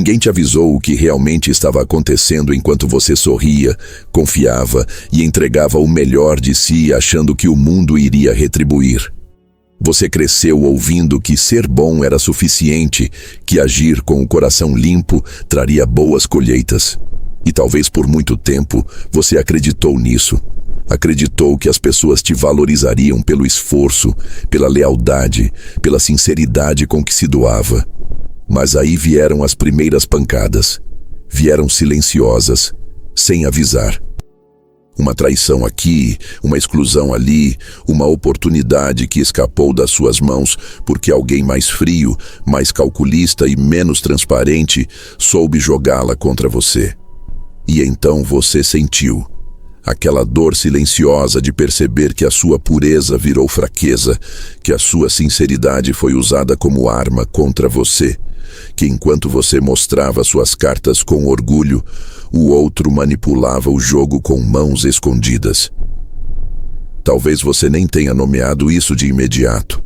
Ninguém te avisou o que realmente estava acontecendo enquanto você sorria, confiava e entregava o melhor de si, achando que o mundo iria retribuir. Você cresceu ouvindo que ser bom era suficiente, que agir com o coração limpo traria boas colheitas. E talvez por muito tempo você acreditou nisso. Acreditou que as pessoas te valorizariam pelo esforço, pela lealdade, pela sinceridade com que se doava. Mas aí vieram as primeiras pancadas. Vieram silenciosas, sem avisar. Uma traição aqui, uma exclusão ali, uma oportunidade que escapou das suas mãos porque alguém mais frio, mais calculista e menos transparente soube jogá-la contra você. E então você sentiu aquela dor silenciosa de perceber que a sua pureza virou fraqueza, que a sua sinceridade foi usada como arma contra você, que enquanto você mostrava suas cartas com orgulho, o outro manipulava o jogo com mãos escondidas. Talvez você nem tenha nomeado isso de imediato.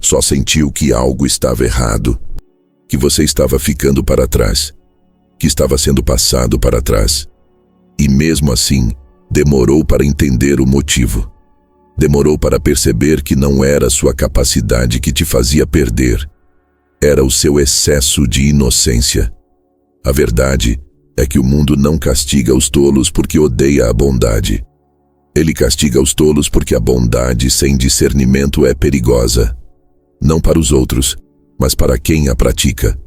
Só sentiu que algo estava errado, que você estava ficando para trás, que estava sendo passado para trás. E mesmo assim, demorou para entender o motivo. Demorou para perceber que não era sua capacidade que te fazia perder. Era o seu excesso de inocência. A verdade é que o mundo não castiga os tolos porque odeia a bondade. Ele castiga os tolos porque a bondade sem discernimento é perigosa. Não para os outros, mas para quem a pratica.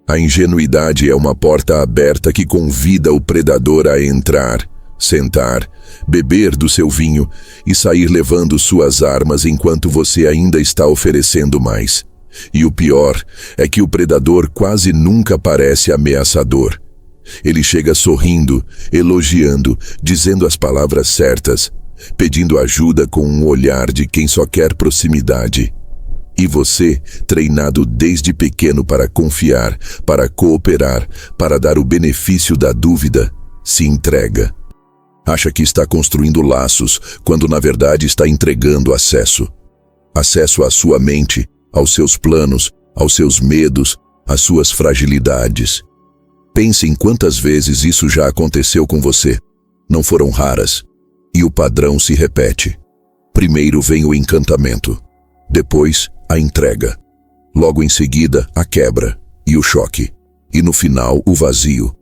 A ingenuidade é uma porta aberta que convida o predador a entrar, sentar, beber do seu vinho e sair levando suas armas enquanto você ainda está oferecendo mais. E o pior é que o predador quase nunca parece ameaçador. Ele chega sorrindo, elogiando, dizendo as palavras certas, pedindo ajuda com um olhar de quem só quer proximidade. E você, treinado desde pequeno para confiar, para cooperar, para dar o benefício da dúvida, se entrega. Acha que está construindo laços, quando na verdade está entregando acesso. Acesso à sua mente, aos seus planos, aos seus medos, às suas fragilidades. Pense em quantas vezes isso já aconteceu com você. Não foram raras. E o padrão se repete. Primeiro vem o encantamento. Depois, a entrega. Logo em seguida, a quebra e o choque. E no final, o vazio.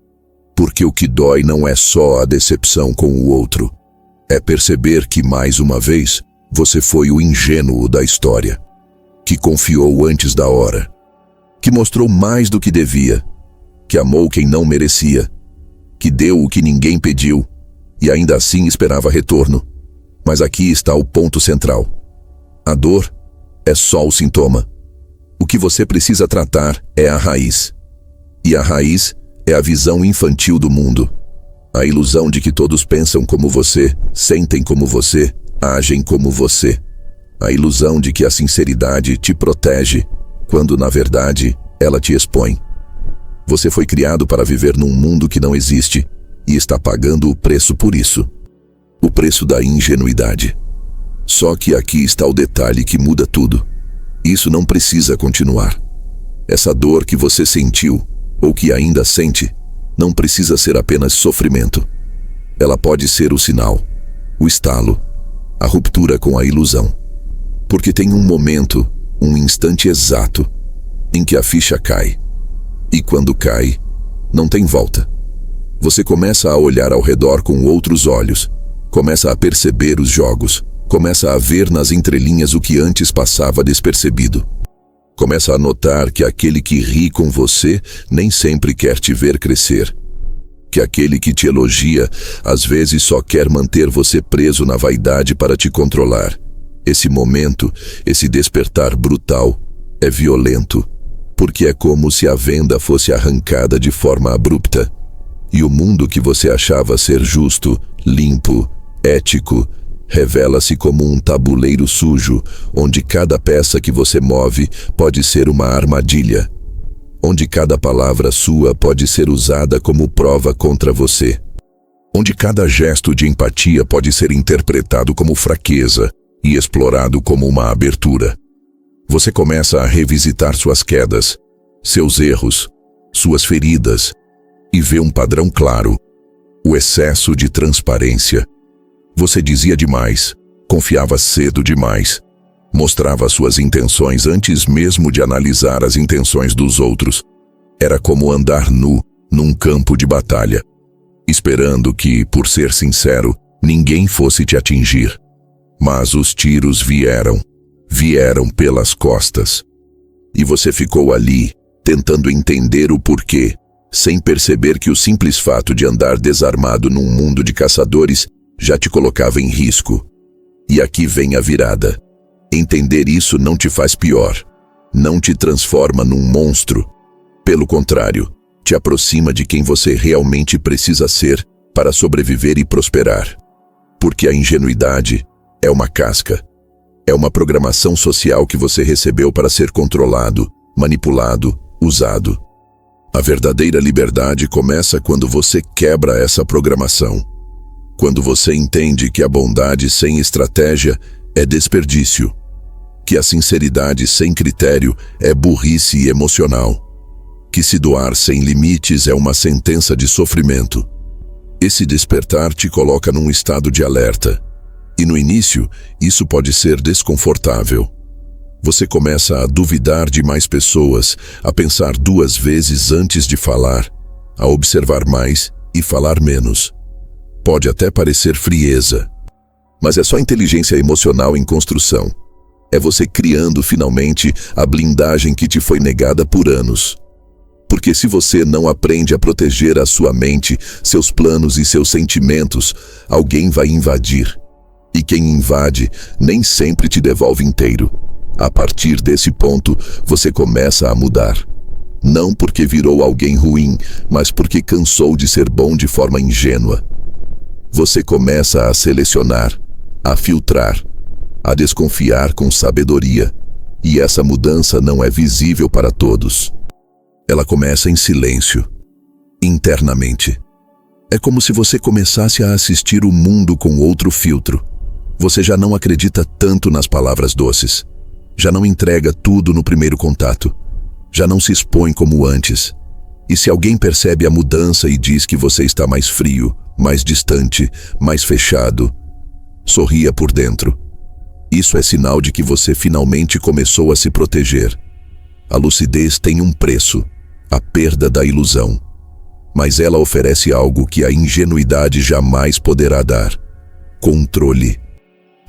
Porque o que dói não é só a decepção com o outro. É perceber que, mais uma vez, você foi o ingênuo da história. Que confiou antes da hora. Que mostrou mais do que devia. Que amou quem não merecia. Que deu o que ninguém pediu. E ainda assim esperava retorno. Mas aqui está o ponto central. A dor é só o sintoma. O que você precisa tratar é a raiz. E a raiz é a visão infantil do mundo. A ilusão de que todos pensam como você, sentem como você, agem como você. A ilusão de que a sinceridade te protege, quando na verdade ela te expõe. Você foi criado para viver num mundo que não existe e está pagando o preço por isso. O preço da ingenuidade. Só que aqui está o detalhe que muda tudo. Isso não precisa continuar. Essa dor que você sentiu, ou que ainda sente, não precisa ser apenas sofrimento. Ela pode ser o sinal, o estalo, a ruptura com a ilusão. Porque tem um momento, um instante exato, em que a ficha cai. E quando cai, não tem volta. Você começa a olhar ao redor com outros olhos, começa a perceber os jogos, começa a ver nas entrelinhas o que antes passava despercebido. Começa a notar que aquele que ri com você nem sempre quer te ver crescer. Que aquele que te elogia, às vezes só quer manter você preso na vaidade para te controlar. Esse momento, esse despertar brutal, é violento, porque é como se a venda fosse arrancada de forma abrupta. E o mundo que você achava ser justo, limpo, ético, revela-se como um tabuleiro sujo, onde cada peça que você move pode ser uma armadilha, onde cada palavra sua pode ser usada como prova contra você, onde cada gesto de empatia pode ser interpretado como fraqueza e explorado como uma abertura. Você começa a revisitar suas quedas, seus erros, suas feridas, e vê um padrão claro: o excesso de transparência. Você dizia demais, confiava cedo demais, mostrava suas intenções antes mesmo de analisar as intenções dos outros. Era como andar nu num campo de batalha, esperando que, por ser sincero, ninguém fosse te atingir. Mas os tiros vieram pelas costas. E você ficou ali, tentando entender o porquê, sem perceber que o simples fato de andar desarmado num mundo de caçadores já te colocava em risco. E aqui vem a virada. Entender isso não te faz pior, não te transforma num monstro. Pelo contrário, te aproxima de quem você realmente precisa ser para sobreviver e prosperar. Porque a ingenuidade é uma casca. É uma programação social que você recebeu para ser controlado, manipulado, usado. A verdadeira liberdade começa quando você quebra essa programação. Quando você entende que a bondade sem estratégia é desperdício. Que a sinceridade sem critério é burrice emocional. Que se doar sem limites é uma sentença de sofrimento. Esse despertar te coloca num estado de alerta. E no início, isso pode ser desconfortável. Você começa a duvidar de mais pessoas, a pensar 2 vezes antes de falar, a observar mais e falar menos. Pode até parecer frieza, mas é só inteligência emocional em construção. É você criando finalmente a blindagem que te foi negada por anos. Porque se você não aprende a proteger a sua mente, seus planos e seus sentimentos, alguém vai invadir. E quem invade nem sempre te devolve inteiro. A partir desse ponto, você começa a mudar. Não porque virou alguém ruim, mas porque cansou de ser bom de forma ingênua. Você começa a selecionar, a filtrar, a desconfiar com sabedoria. E essa mudança não é visível para todos. Ela começa em silêncio, internamente. É como se você começasse a assistir o mundo com outro filtro. Você já não acredita tanto nas palavras doces. Já não entrega tudo no primeiro contato. Já não se expõe como antes. E se alguém percebe a mudança e diz que você está mais frio, mais distante, mais fechado, sorria por dentro. Isso é sinal de que você finalmente começou a se proteger. A lucidez tem um preço, a perda da ilusão. Mas ela oferece algo que a ingenuidade jamais poderá dar: controle.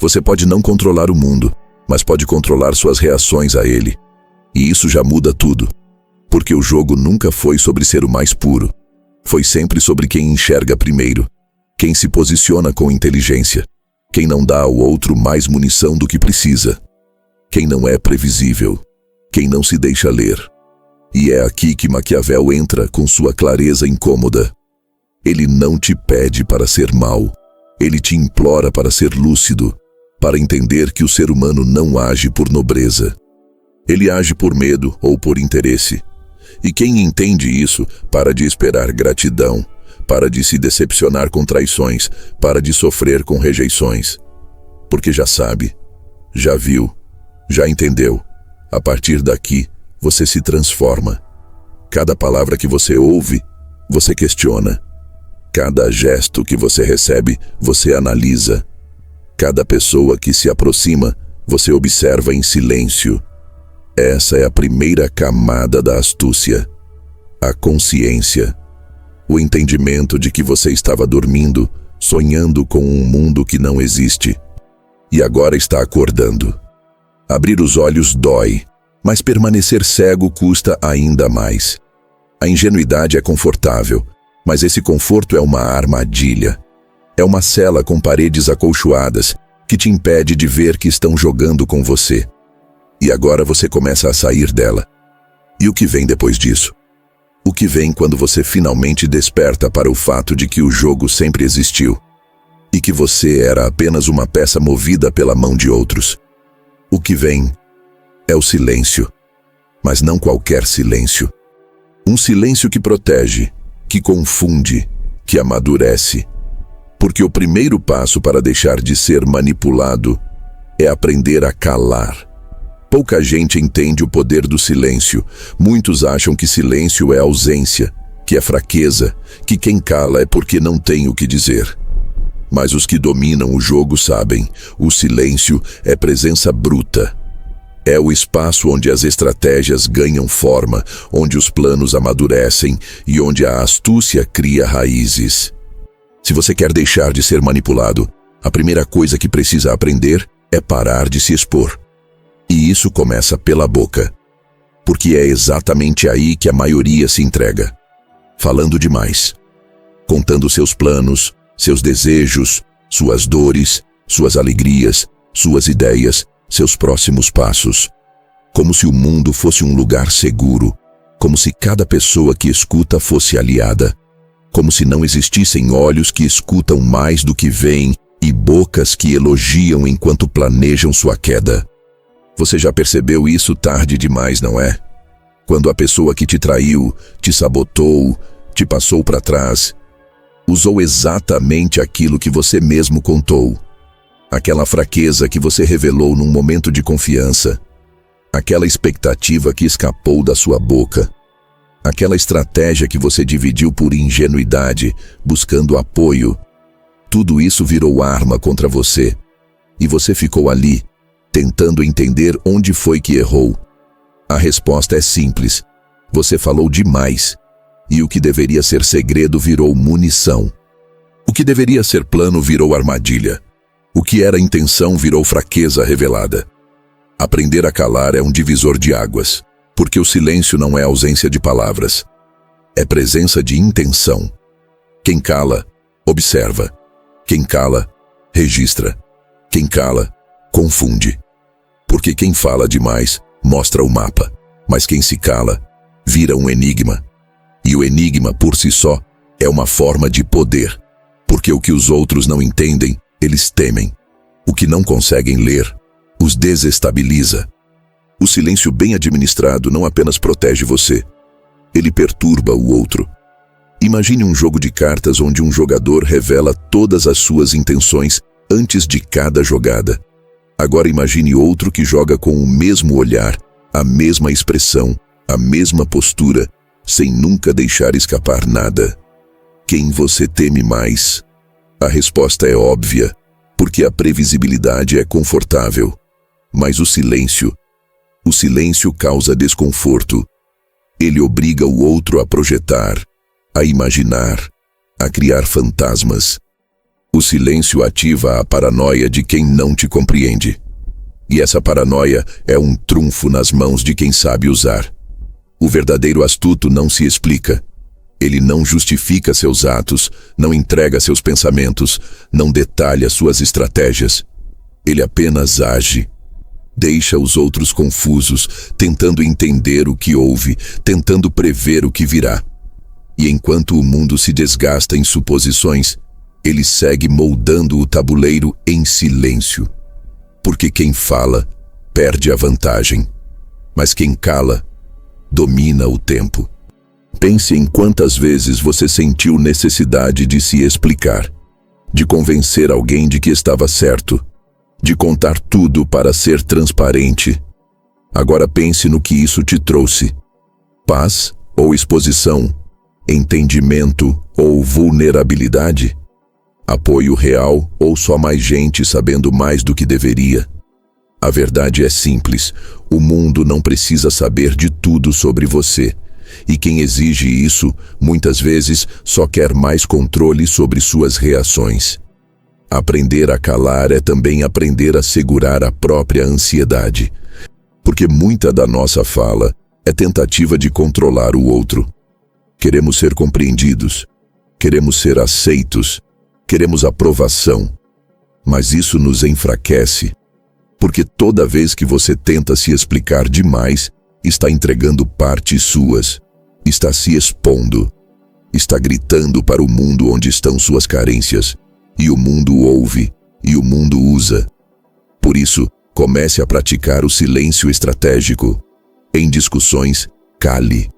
Você pode não controlar o mundo, mas pode controlar suas reações a ele. E isso já muda tudo. Porque o jogo nunca foi sobre ser o mais puro. Foi sempre sobre quem enxerga primeiro, quem se posiciona com inteligência, quem não dá ao outro mais munição do que precisa, quem não é previsível, quem não se deixa ler. E é aqui que Maquiavel entra com sua clareza incômoda. Ele não te pede para ser mau, ele te implora para ser lúcido, para entender que o ser humano não age por nobreza. Ele age por medo ou por interesse. E quem entende isso, para de esperar gratidão, para de se decepcionar com traições, para de sofrer com rejeições. Porque já sabe, já viu, já entendeu. A partir daqui, você se transforma. Cada palavra que você ouve, você questiona. Cada gesto que você recebe, você analisa. Cada pessoa que se aproxima, você observa em silêncio. Essa é a primeira camada da astúcia. A consciência. O entendimento de que você estava dormindo, sonhando com um mundo que não existe. E agora está acordando. Abrir os olhos dói, mas permanecer cego custa ainda mais. A ingenuidade é confortável, mas esse conforto é uma armadilha. É uma cela com paredes acolchoadas que te impede de ver que estão jogando com você. E agora você começa a sair dela. E o que vem depois disso? O que vem quando você finalmente desperta para o fato de que o jogo sempre existiu e que você era apenas uma peça movida pela mão de outros? O que vem é o silêncio, mas não qualquer silêncio. Um silêncio que protege, que confunde, que amadurece. Porque o primeiro passo para deixar de ser manipulado é aprender a calar. Pouca gente entende o poder do silêncio. Muitos acham que silêncio é ausência, que é fraqueza, que quem cala é porque não tem o que dizer. Mas os que dominam o jogo sabem, o silêncio é presença bruta. É o espaço onde as estratégias ganham forma, onde os planos amadurecem e onde a astúcia cria raízes. Se você quer deixar de ser manipulado, a primeira coisa que precisa aprender é parar de se expor. E isso começa pela boca, porque é exatamente aí que a maioria se entrega. Falando demais, contando seus planos, seus desejos, suas dores, suas alegrias, suas ideias, seus próximos passos. Como se o mundo fosse um lugar seguro, como se cada pessoa que escuta fosse aliada, como se não existissem olhos que escutam mais do que veem e bocas que elogiam enquanto planejam sua queda. Você já percebeu isso tarde demais, não é? Quando a pessoa que te traiu, te sabotou, te passou para trás, usou exatamente aquilo que você mesmo contou. Aquela fraqueza que você revelou num momento de confiança. Aquela expectativa que escapou da sua boca. Aquela estratégia que você dividiu por ingenuidade, buscando apoio. Tudo isso virou arma contra você. E você ficou ali, tentando entender onde foi que errou. A resposta é simples. Você falou demais. E o que deveria ser segredo virou munição. O que deveria ser plano virou armadilha. O que era intenção virou fraqueza revelada. Aprender a calar é um divisor de águas, porque o silêncio não é ausência de palavras. É presença de intenção. Quem cala, observa. Quem cala, registra. Quem cala, confunde. Porque quem fala demais mostra o mapa, mas quem se cala vira um enigma. E o enigma por si só é uma forma de poder, porque o que os outros não entendem, eles temem. O que não conseguem ler, os desestabiliza. O silêncio bem administrado não apenas protege você, ele perturba o outro. Imagine um jogo de cartas onde um jogador revela todas as suas intenções antes de cada jogada. Agora imagine outro que joga com o mesmo olhar, a mesma expressão, a mesma postura, sem nunca deixar escapar nada. Quem você teme mais? A resposta é óbvia, porque a previsibilidade é confortável. Mas o silêncio causa desconforto. Ele obriga o outro a projetar, a imaginar, a criar fantasmas. O silêncio ativa a paranoia de quem não te compreende. E essa paranoia é um trunfo nas mãos de quem sabe usar. O verdadeiro astuto não se explica. Ele não justifica seus atos, não entrega seus pensamentos, não detalha suas estratégias. Ele apenas age. Deixa os outros confusos, tentando entender o que houve, tentando prever o que virá. E enquanto o mundo se desgasta em suposições, ele segue moldando o tabuleiro em silêncio. Porque quem fala, perde a vantagem. Mas quem cala, domina o tempo. Pense em quantas vezes você sentiu necessidade de se explicar, de convencer alguém de que estava certo, de contar tudo para ser transparente. Agora pense no que isso te trouxe. Paz ou exposição? Entendimento ou vulnerabilidade? Apoio real ou só mais gente sabendo mais do que deveria? A verdade é simples. O mundo não precisa saber de tudo sobre você. E quem exige isso, muitas vezes, só quer mais controle sobre suas reações. Aprender a calar é também aprender a segurar a própria ansiedade. Porque muita da nossa fala é tentativa de controlar o outro. Queremos ser compreendidos, queremos ser aceitos, queremos aprovação. Mas isso nos enfraquece, porque toda vez que você tenta se explicar demais, está entregando partes suas, está se expondo, está gritando para o mundo onde estão suas carências, e o mundo ouve, e o mundo usa. Por isso, comece a praticar o silêncio estratégico. Em discussões, cale.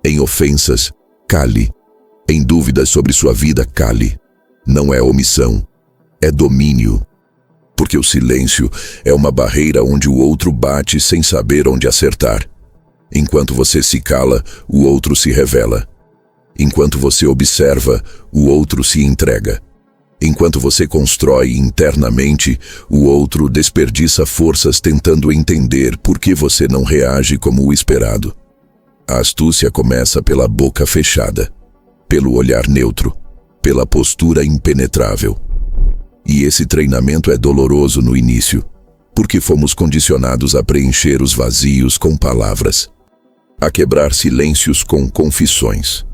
Em ofensas, cale. Em dúvidas sobre sua vida, cale. Não é omissão, é domínio. Porque o silêncio é uma barreira onde o outro bate sem saber onde acertar. Enquanto você se cala, o outro se revela. Enquanto você observa, o outro se entrega. Enquanto você constrói internamente, o outro desperdiça forças tentando entender por que você não reage como o esperado. A astúcia começa pela boca fechada, pelo olhar neutro, pela postura impenetrável. E esse treinamento é doloroso no início, porque fomos condicionados a preencher os vazios com palavras, a quebrar silêncios com confissões.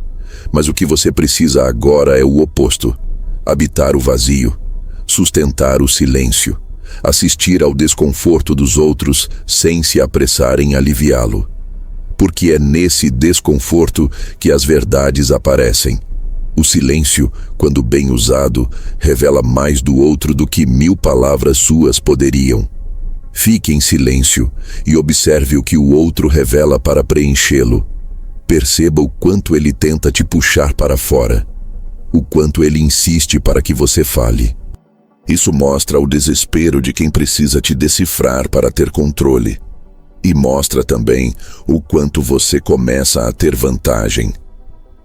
Mas o que você precisa agora é o oposto: habitar o vazio, sustentar o silêncio, assistir ao desconforto dos outros sem se apressar em aliviá-lo. Porque é nesse desconforto que as verdades aparecem. O silêncio, quando bem usado, revela mais do outro do que 1000 palavras suas poderiam. Fique em silêncio e observe o que o outro revela para preenchê-lo. Perceba o quanto ele tenta te puxar para fora, o quanto ele insiste para que você fale. Isso mostra o desespero de quem precisa te decifrar para ter controle. E mostra também o quanto você começa a ter vantagem.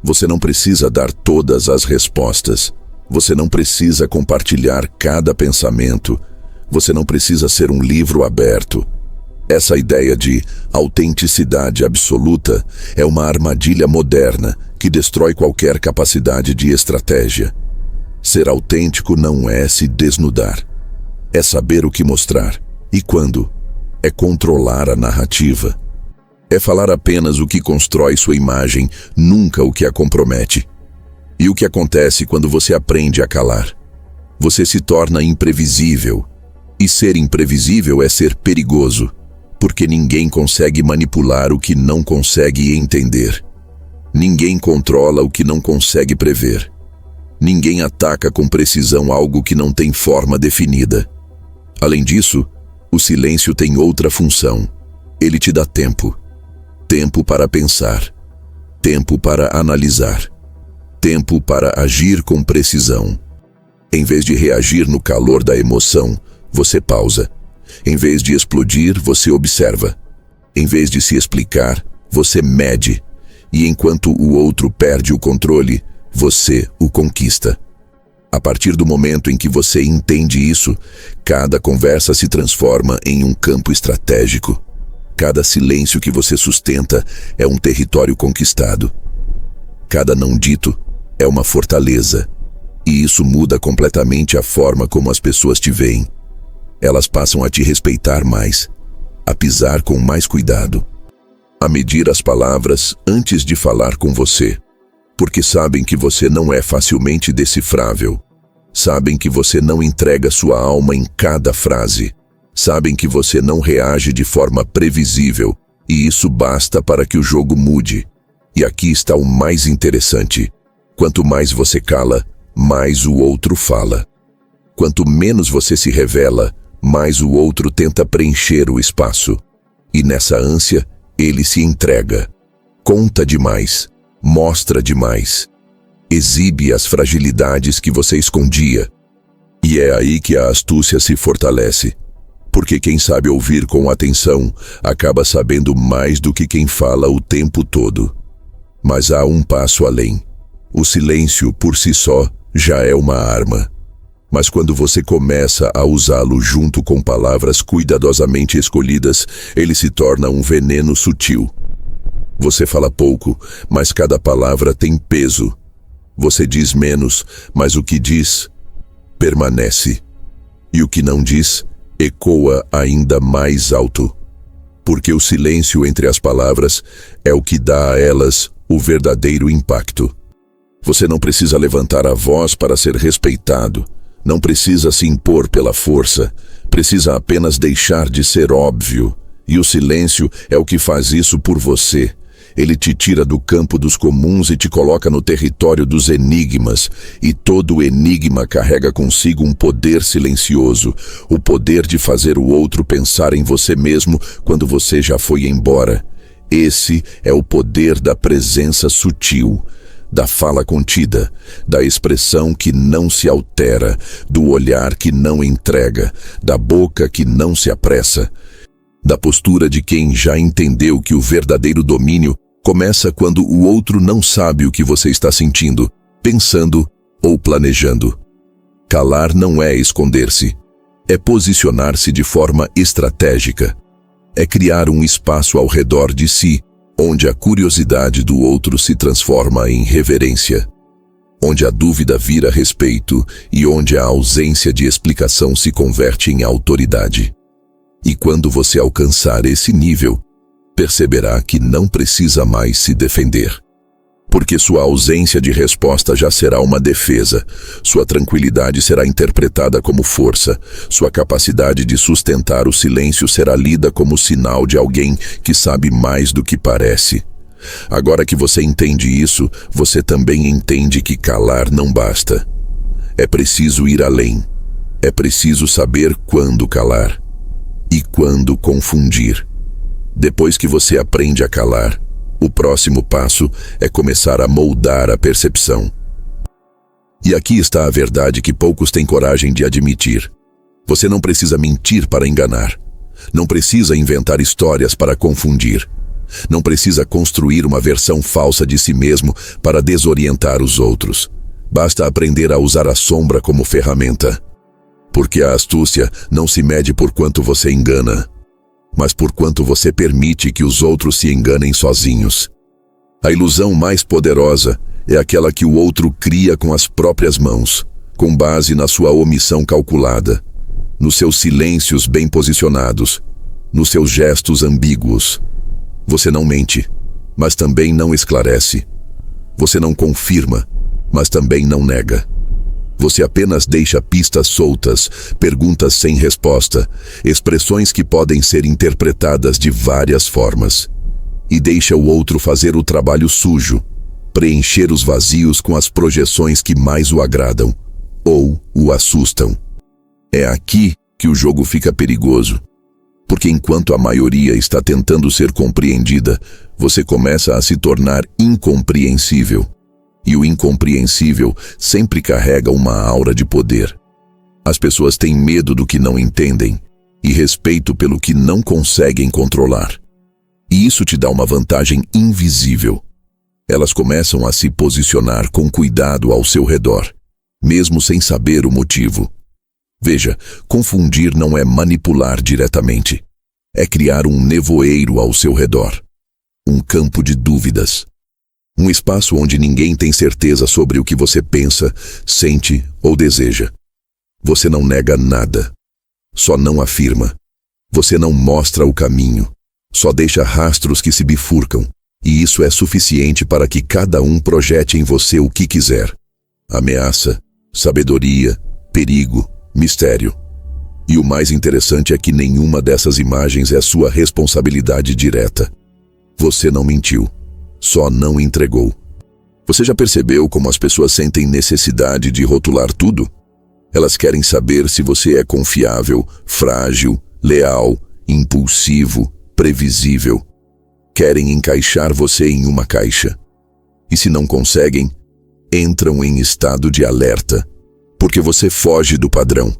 Você não precisa dar todas as respostas. Você não precisa compartilhar cada pensamento. Você não precisa ser um livro aberto. Essa ideia de autenticidade absoluta é uma armadilha moderna que destrói qualquer capacidade de estratégia. Ser autêntico não é se desnudar. É saber o que mostrar e quando. É controlar a narrativa. É falar apenas o que constrói sua imagem, nunca o que a compromete. E o que acontece quando você aprende a calar? Você se torna imprevisível. E ser imprevisível é ser perigoso, porque ninguém consegue manipular o que não consegue entender. Ninguém controla o que não consegue prever. Ninguém ataca com precisão algo que não tem forma definida. Além disso, o silêncio tem outra função. Ele te dá tempo. Tempo para pensar. Tempo para analisar. Tempo para agir com precisão. Em vez de reagir no calor da emoção, você pausa. Em vez de explodir, você observa. Em vez de se explicar, você mede. E enquanto o outro perde o controle, você o conquista. A partir do momento em que você entende isso, cada conversa se transforma em um campo estratégico. Cada silêncio que você sustenta é um território conquistado. Cada não dito é uma fortaleza. E isso muda completamente a forma como as pessoas te veem. Elas passam a te respeitar mais, a pisar com mais cuidado, a medir as palavras antes de falar com você. Porque sabem que você não é facilmente decifrável. Sabem que você não entrega sua alma em cada frase. Sabem que você não reage de forma previsível, e isso basta para que o jogo mude. E aqui está o mais interessante. Quanto mais você cala, mais o outro fala. Quanto menos você se revela, mais o outro tenta preencher o espaço. E nessa ânsia, ele se entrega. Conta demais. Mostra demais. Exibe as fragilidades que você escondia. E é aí que a astúcia se fortalece. Porque quem sabe ouvir com atenção acaba sabendo mais do que quem fala o tempo todo. Mas há um passo além. O silêncio, por si só, já é uma arma. Mas quando você começa a usá-lo junto com palavras cuidadosamente escolhidas, ele se torna um veneno sutil. Você fala pouco, mas cada palavra tem peso. Você diz menos, mas o que diz permanece. E o que não diz ecoa ainda mais alto. Porque o silêncio entre as palavras é o que dá a elas o verdadeiro impacto. Você não precisa levantar a voz para ser respeitado. Não precisa se impor pela força. Precisa apenas deixar de ser óbvio. E o silêncio é o que faz isso por você. Ele te tira do campo dos comuns e te coloca no território dos enigmas. E todo enigma carrega consigo um poder silencioso. O poder de fazer o outro pensar em você mesmo quando você já foi embora. Esse é o poder da presença sutil. da fala contida, da expressão que não se altera, do olhar que não entrega, da boca que não se apressa, da postura de quem já entendeu que o verdadeiro domínio começa quando o outro não sabe o que você está sentindo, pensando ou planejando. Calar não é esconder-se, é posicionar-se de forma estratégica. É criar um espaço ao redor de si, onde a curiosidade do outro se transforma em reverência, onde a dúvida vira respeito e onde a ausência de explicação se converte em autoridade. E quando você alcançar esse nível, perceberá que não precisa mais se defender. Porque sua ausência de resposta já será uma defesa, sua tranquilidade será interpretada como força, sua capacidade de sustentar o silêncio será lida como sinal de alguém que sabe mais do que parece. Agora que você entende isso, você também entende que calar não basta. É preciso ir além. É preciso saber quando calar e quando confundir. Depois que você aprende a calar, o próximo passo é começar a moldar a percepção. E aqui está a verdade que poucos têm coragem de admitir. Você não precisa mentir para enganar. Não precisa inventar histórias para confundir. Não precisa construir uma versão falsa de si mesmo para desorientar os outros. Basta aprender a usar a sombra como ferramenta. Porque a astúcia não se mede por quanto você engana, mas por quanto você permite que os outros se enganem sozinhos. A ilusão mais poderosa é aquela que o outro cria com as próprias mãos, com base na sua omissão calculada, nos seus silêncios bem posicionados, nos seus gestos ambíguos. Você não mente, mas também não esclarece. Você não confirma, mas também não nega. Você apenas deixa pistas soltas, perguntas sem resposta, expressões que podem ser interpretadas de várias formas. E deixa o outro fazer o trabalho sujo, preencher os vazios com as projeções que mais o agradam ou o assustam. É aqui que o jogo fica perigoso. Porque enquanto a maioria está tentando ser compreendida, você começa a se tornar incompreensível. E o incompreensível sempre carrega uma aura de poder. As pessoas têm medo do que não entendem e respeito pelo que não conseguem controlar. E isso te dá uma vantagem invisível. Elas começam a se posicionar com cuidado ao seu redor, mesmo sem saber o motivo. Veja, confundir não é manipular diretamente. É criar um nevoeiro ao seu redor. Um campo de dúvidas. Um espaço onde ninguém tem certeza sobre o que você pensa, sente ou deseja. Você não nega nada. Só não afirma. Você não mostra o caminho. Só deixa rastros que se bifurcam. E isso é suficiente para que cada um projete em você o que quiser. Ameaça, sabedoria, perigo, mistério. E o mais interessante é que nenhuma dessas imagens é sua responsabilidade direta. Você não mentiu. Só não entregou. Você já percebeu como as pessoas sentem necessidade de rotular tudo? Elas querem saber se você é confiável, frágil, leal, impulsivo, previsível. Querem encaixar você em uma caixa. E se não conseguem, entram em estado de alerta. Porque você foge do padrão.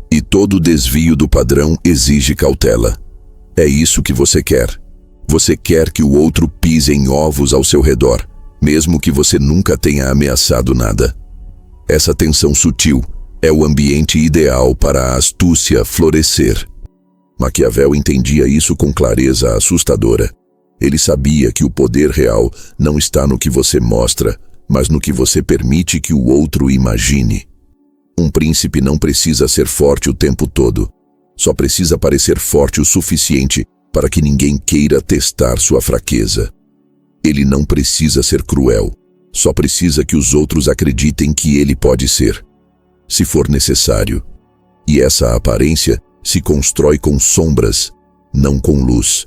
E todo desvio do padrão exige cautela. É isso que você quer. Você quer que o outro pise em ovos ao seu redor, mesmo que você nunca tenha ameaçado nada. Essa tensão sutil é o ambiente ideal para a astúcia florescer. Maquiavel entendia isso com clareza assustadora. Ele sabia que o poder real não está no que você mostra, mas no que você permite que o outro imagine. Um príncipe não precisa ser forte o tempo todo. Só precisa parecer forte o suficiente para que ninguém queira testar sua fraqueza. Ele não precisa ser cruel, só precisa que os outros acreditem que ele pode ser, se for necessário. E essa aparência se constrói com sombras, não com luz,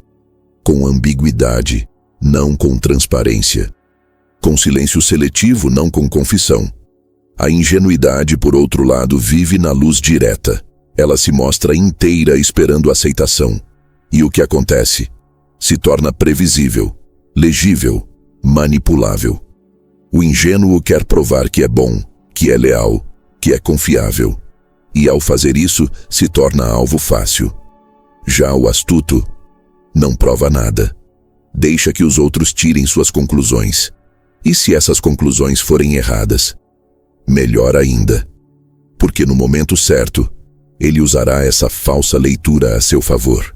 com ambiguidade, não com transparência, com silêncio seletivo, não com confissão. A ingenuidade, por outro lado, vive na luz direta. Ela se mostra inteira esperando aceitação. E o que acontece? Se torna previsível, legível, manipulável. O ingênuo quer provar que é bom, que é leal, que é confiável. E ao fazer isso, se torna alvo fácil. Já o astuto não prova nada. Deixa que os outros tirem suas conclusões. E se essas conclusões forem erradas? Melhor ainda. Porque no momento certo, ele usará essa falsa leitura a seu favor.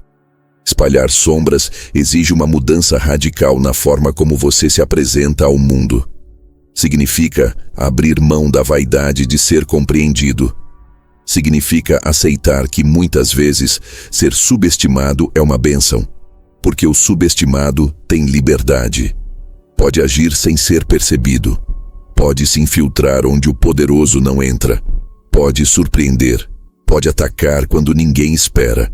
Espalhar sombras exige uma mudança radical na forma como você se apresenta ao mundo. Significa abrir mão da vaidade de ser compreendido. Significa aceitar que muitas vezes ser subestimado é uma bênção, porque o subestimado tem liberdade. Pode agir sem ser percebido. Pode se infiltrar onde o poderoso não entra. Pode surpreender. Pode atacar quando ninguém espera.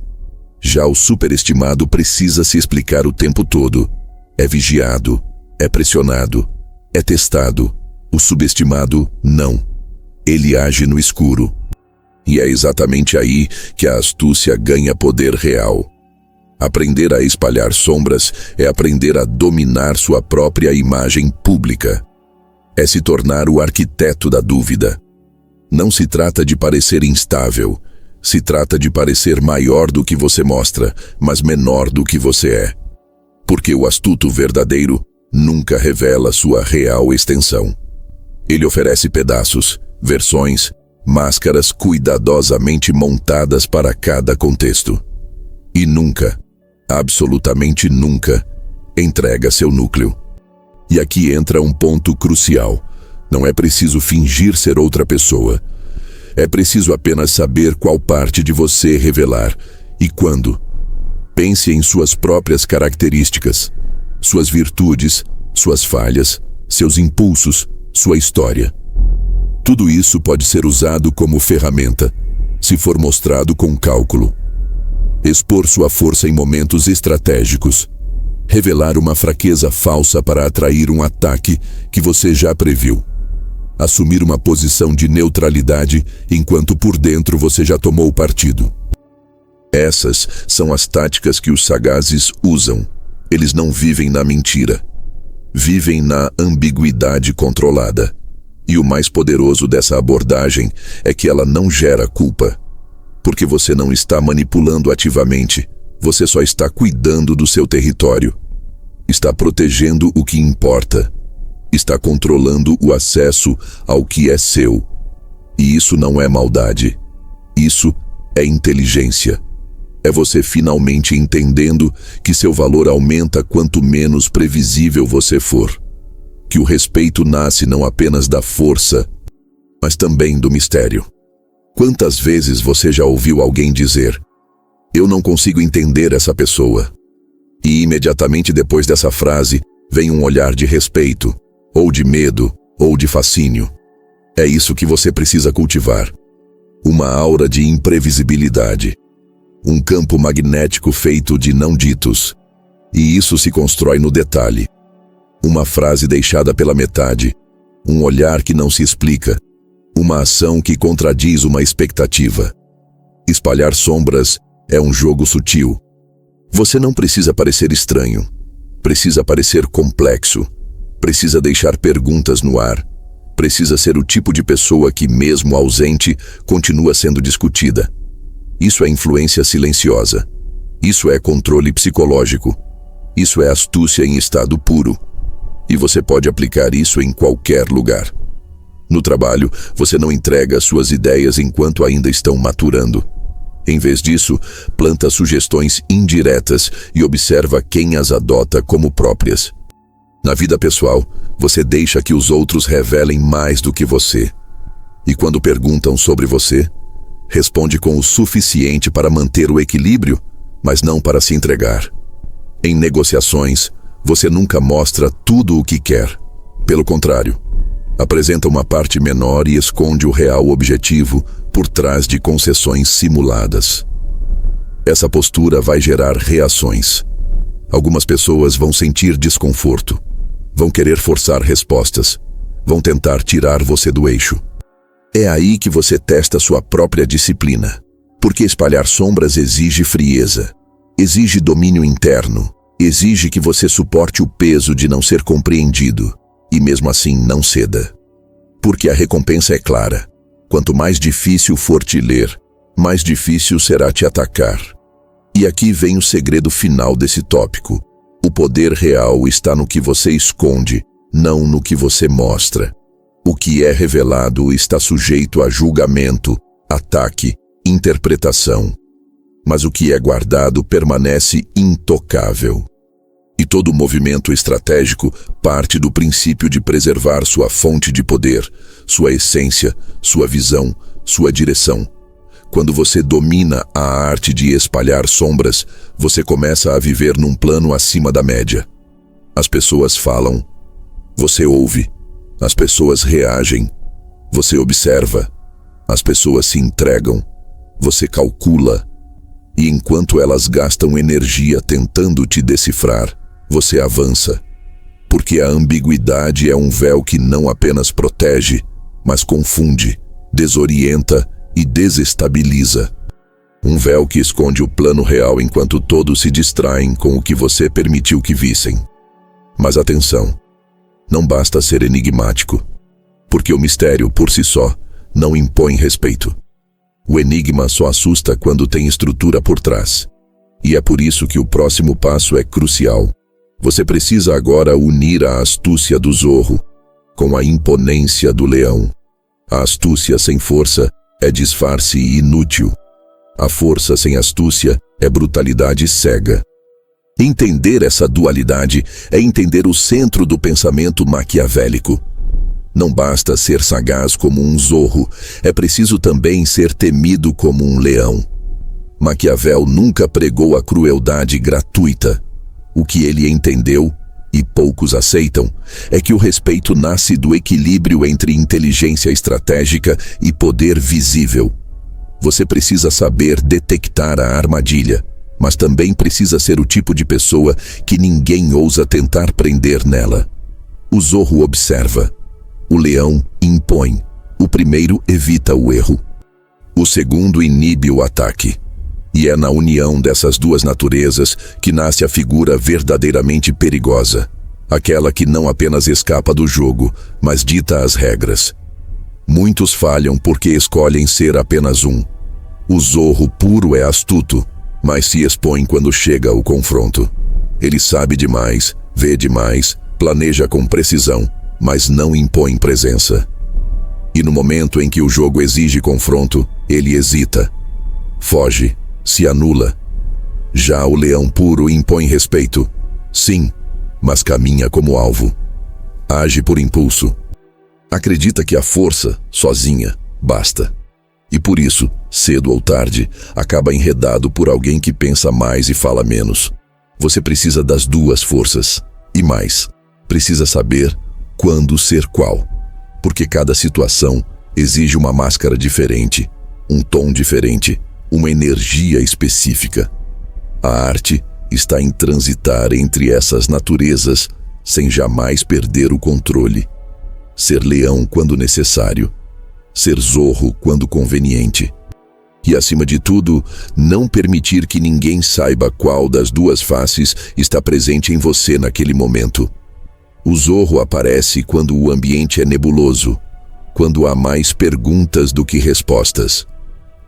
Já o superestimado precisa se explicar o tempo todo. É vigiado, é pressionado, é testado. O subestimado, não. Ele age no escuro. E é exatamente aí que a astúcia ganha poder real. Aprender a espalhar sombras é aprender a dominar sua própria imagem pública. É se tornar o arquiteto da dúvida. Não se trata de parecer instável. Se trata de parecer maior do que você mostra, mas menor do que você é. Porque o astuto verdadeiro nunca revela sua real extensão. Ele oferece pedaços, versões, máscaras cuidadosamente montadas para cada contexto. E nunca, absolutamente nunca, entrega seu núcleo. E aqui entra um ponto crucial. Não é preciso fingir ser outra pessoa. É preciso apenas saber qual parte de você revelar e quando. Pense em suas próprias características, suas virtudes, suas falhas, seus impulsos, sua história. Tudo isso pode ser usado como ferramenta, se for mostrado com cálculo. Expor sua força em momentos estratégicos. Revelar uma fraqueza falsa para atrair um ataque que você já previu. Assumir uma posição de neutralidade enquanto por dentro você já tomou partido. Essas são as táticas que os sagazes usam. Eles não vivem na mentira. Vivem na ambiguidade controlada. E o mais poderoso dessa abordagem é que ela não gera culpa. Porque você não está manipulando ativamente. Você só está cuidando do seu território. Está protegendo o que importa. Está controlando o acesso ao que é seu. E isso não é maldade. Isso é inteligência. É você finalmente entendendo que seu valor aumenta quanto menos previsível você for. Que o respeito nasce não apenas da força, mas também do mistério. Quantas vezes você já ouviu alguém dizer: "Eu não consigo entender essa pessoa"? E imediatamente depois dessa frase, vem um olhar de respeito, ou de medo, ou de fascínio. É isso que você precisa cultivar. Uma aura de imprevisibilidade. Um campo magnético feito de não ditos. E isso se constrói no detalhe. Uma frase deixada pela metade. Um olhar que não se explica. Uma ação que contradiz uma expectativa. Espalhar sombras é um jogo sutil. Você não precisa parecer estranho. Precisa parecer complexo. Precisa deixar perguntas no ar. Precisa ser o tipo de pessoa que, mesmo ausente, continua sendo discutida. Isso é influência silenciosa. Isso é controle psicológico. Isso é astúcia em estado puro. E você pode aplicar isso em qualquer lugar. No trabalho, você não entrega suas ideias enquanto ainda estão maturando. Em vez disso, planta sugestões indiretas e observa quem as adota como próprias. Na vida pessoal, você deixa que os outros revelem mais do que você. E quando perguntam sobre você, responde com o suficiente para manter o equilíbrio, mas não para se entregar. Em negociações, você nunca mostra tudo o que quer. Pelo contrário, apresenta uma parte menor e esconde o real objetivo por trás de concessões simuladas. Essa postura vai gerar reações. Algumas pessoas vão sentir desconforto. Vão querer forçar respostas. Vão tentar tirar você do eixo. É aí que você testa sua própria disciplina. Porque espalhar sombras exige frieza. Exige domínio interno. Exige que você suporte o peso de não ser compreendido. E mesmo assim, não ceda. Porque a recompensa é clara. Quanto mais difícil for te ler, mais difícil será te atacar. E aqui vem o segredo final desse tópico. O poder real está no que você esconde, não no que você mostra. O que é revelado está sujeito a julgamento, ataque, interpretação. Mas o que é guardado permanece intocável. E todo movimento estratégico parte do princípio de preservar sua fonte de poder, sua essência, sua visão, sua direção. Quando você domina a arte de espalhar sombras, você começa a viver num plano acima da média. As pessoas falam, você ouve. As pessoas reagem, você observa. As pessoas se entregam, você calcula. E enquanto elas gastam energia tentando te decifrar, você avança. Porque a ambiguidade é um véu que não apenas protege, mas confunde, desorienta e desestabiliza. Um véu que esconde o plano real enquanto todos se distraem com o que você permitiu que vissem. Mas atenção, não basta ser enigmático, porque o mistério por si só não impõe respeito. O enigma só assusta quando tem estrutura por trás. E é por isso que o próximo passo é crucial. Você precisa agora unir a astúcia do zorro com a imponência do leão. A astúcia sem força é disfarce inútil. A força sem astúcia é brutalidade cega. Entender essa dualidade é entender o centro do pensamento maquiavélico. Não basta ser sagaz como um zorro, é preciso também ser temido como um leão. Maquiavel nunca pregou a crueldade gratuita. O que ele entendeu, e poucos aceitam, é que o respeito nasce do equilíbrio entre inteligência estratégica e poder visível. Você precisa saber detectar a armadilha, mas também precisa ser o tipo de pessoa que ninguém ousa tentar prender nela. O zorro observa. O leão impõe. O primeiro evita o erro. O segundo inibe o ataque. E é na união dessas duas naturezas que nasce a figura verdadeiramente perigosa. Aquela que não apenas escapa do jogo, mas dita as regras. Muitos falham porque escolhem ser apenas um. O zorro puro é astuto, mas se expõe quando chega o confronto. Ele sabe demais, vê demais, planeja com precisão, mas não impõe presença. E no momento em que o jogo exige confronto, ele hesita, foge, se anula. Já o leão puro impõe respeito, sim, mas caminha como alvo. Age por impulso. Acredita que a força, sozinha, basta. E por isso, cedo ou tarde, acaba enredado por alguém que pensa mais e fala menos. Você precisa das duas forças. E mais, precisa saber quando ser qual. Porque cada situação exige uma máscara diferente, um tom diferente, uma energia específica. A arte está em transitar entre essas naturezas sem jamais perder o controle. Ser leão quando necessário, ser zorro quando conveniente. E, acima de tudo, não permitir que ninguém saiba qual das duas faces está presente em você naquele momento. O zorro aparece quando o ambiente é nebuloso, quando há mais perguntas do que respostas.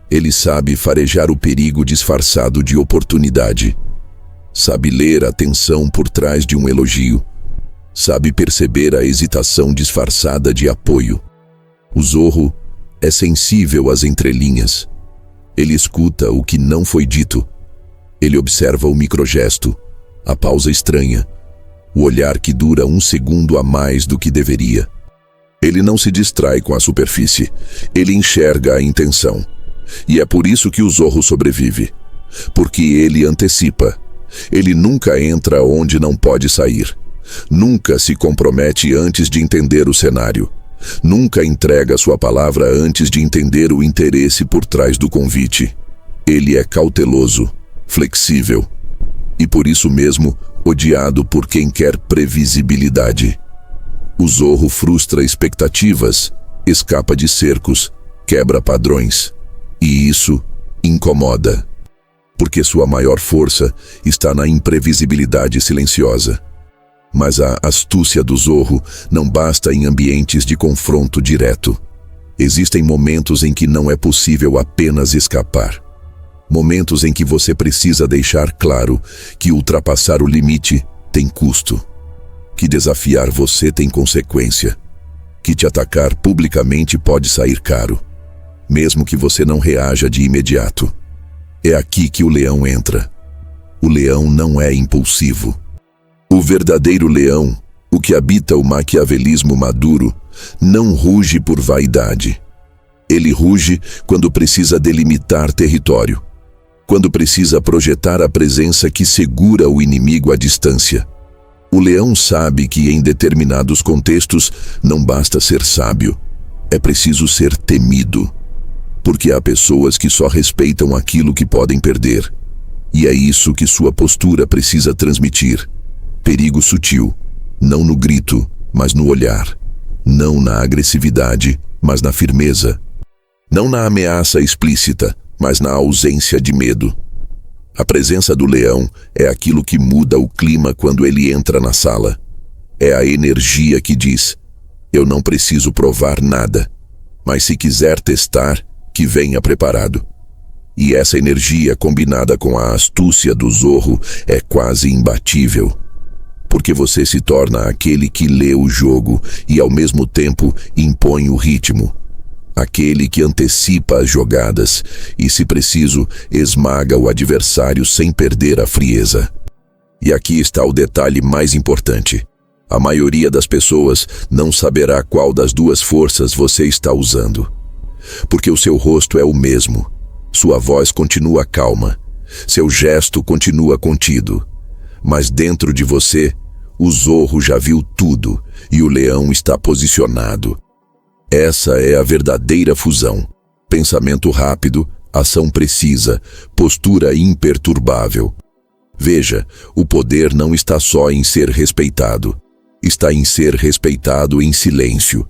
Ele sabe farejar o perigo disfarçado de oportunidade. Sabe ler a tensão por trás de um elogio. Sabe perceber a hesitação disfarçada de apoio. O zorro é sensível às entrelinhas. Ele escuta o que não foi dito. Ele observa o microgesto, a pausa estranha, o olhar que dura um segundo a mais do que deveria. Ele não se distrai com a superfície, ele enxerga a intenção. E é por isso que o zorro sobrevive. Porque ele antecipa. Ele nunca entra onde não pode sair. Nunca se compromete antes de entender o cenário. Nunca entrega sua palavra antes de entender o interesse por trás do convite. Ele é cauteloso, flexível e por isso mesmo odiado por quem quer previsibilidade. O zorro frustra expectativas, escapa de cercos, quebra padrões. E isso incomoda, porque sua maior força está na imprevisibilidade silenciosa. Mas a astúcia do Zorro não basta em ambientes de confronto direto. Existem momentos em que não é possível apenas escapar. Momentos em que você precisa deixar claro que ultrapassar o limite tem custo, que desafiar você tem consequência, que te atacar publicamente pode sair caro, mesmo que você não reaja de imediato. É aqui que o leão entra. O leão não é impulsivo. O verdadeiro leão, o que habita o maquiavelismo maduro, não ruge por vaidade. Ele ruge quando precisa delimitar território, quando precisa projetar a presença que segura o inimigo à distância. O leão sabe que em determinados contextos não basta ser sábio, é preciso ser temido, porque há pessoas que só respeitam aquilo que podem perder. E é isso que sua postura precisa transmitir. Perigo sutil, não no grito, mas no olhar. Não na agressividade, mas na firmeza. Não na ameaça explícita, mas na ausência de medo. A presença do leão é aquilo que muda o clima quando ele entra na sala. É a energia que diz: eu não preciso provar nada, mas se quiser testar, que venha preparado. E essa energia, combinada com a astúcia do Zorro, é quase imbatível. Porque você se torna aquele que lê o jogo e, ao mesmo tempo, impõe o ritmo. Aquele que antecipa as jogadas e, se preciso, esmaga o adversário sem perder a frieza. E aqui está o detalhe mais importante. A maioria das pessoas não saberá qual das duas forças você está usando. Porque o seu rosto é o mesmo. Sua voz continua calma. Seu gesto continua contido. Mas dentro de você, o Zorro já viu tudo e o leão está posicionado. Essa é a verdadeira fusão. Pensamento rápido, ação precisa, postura imperturbável. Veja, o poder não está só em ser respeitado. Está em ser respeitado em silêncio.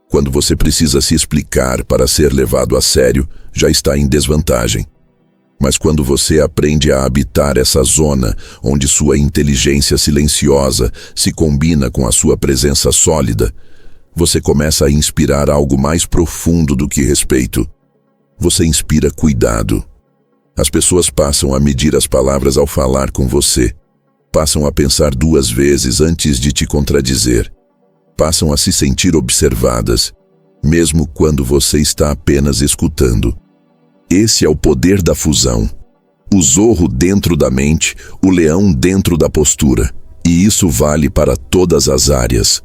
Quando você precisa se explicar para ser levado a sério, já está em desvantagem. Mas quando você aprende a habitar essa zona, onde sua inteligência silenciosa se combina com a sua presença sólida, você começa a inspirar algo mais profundo do que respeito. Você inspira cuidado. As pessoas passam a medir as palavras ao falar com você. Passam a pensar 2 vezes antes de te contradizer. Passam a se sentir observadas, mesmo quando você está apenas escutando. Esse é o poder da fusão. O Zorro dentro da mente, o leão dentro da postura. E isso vale para todas as áreas.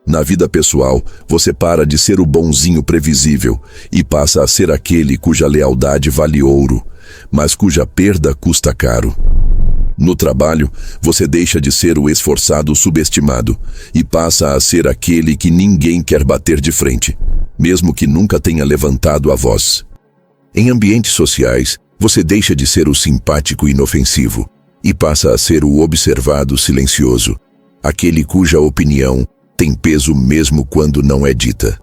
Na vida pessoal, você para de ser o bonzinho previsível e passa a ser aquele cuja lealdade vale ouro, mas cuja perda custa caro. No trabalho, você deixa de ser o esforçado subestimado e passa a ser aquele que ninguém quer bater de frente, mesmo que nunca tenha levantado a voz. Em ambientes sociais, você deixa de ser o simpático inofensivo e passa a ser o observado silencioso, aquele cuja opinião tem peso mesmo quando não é dita.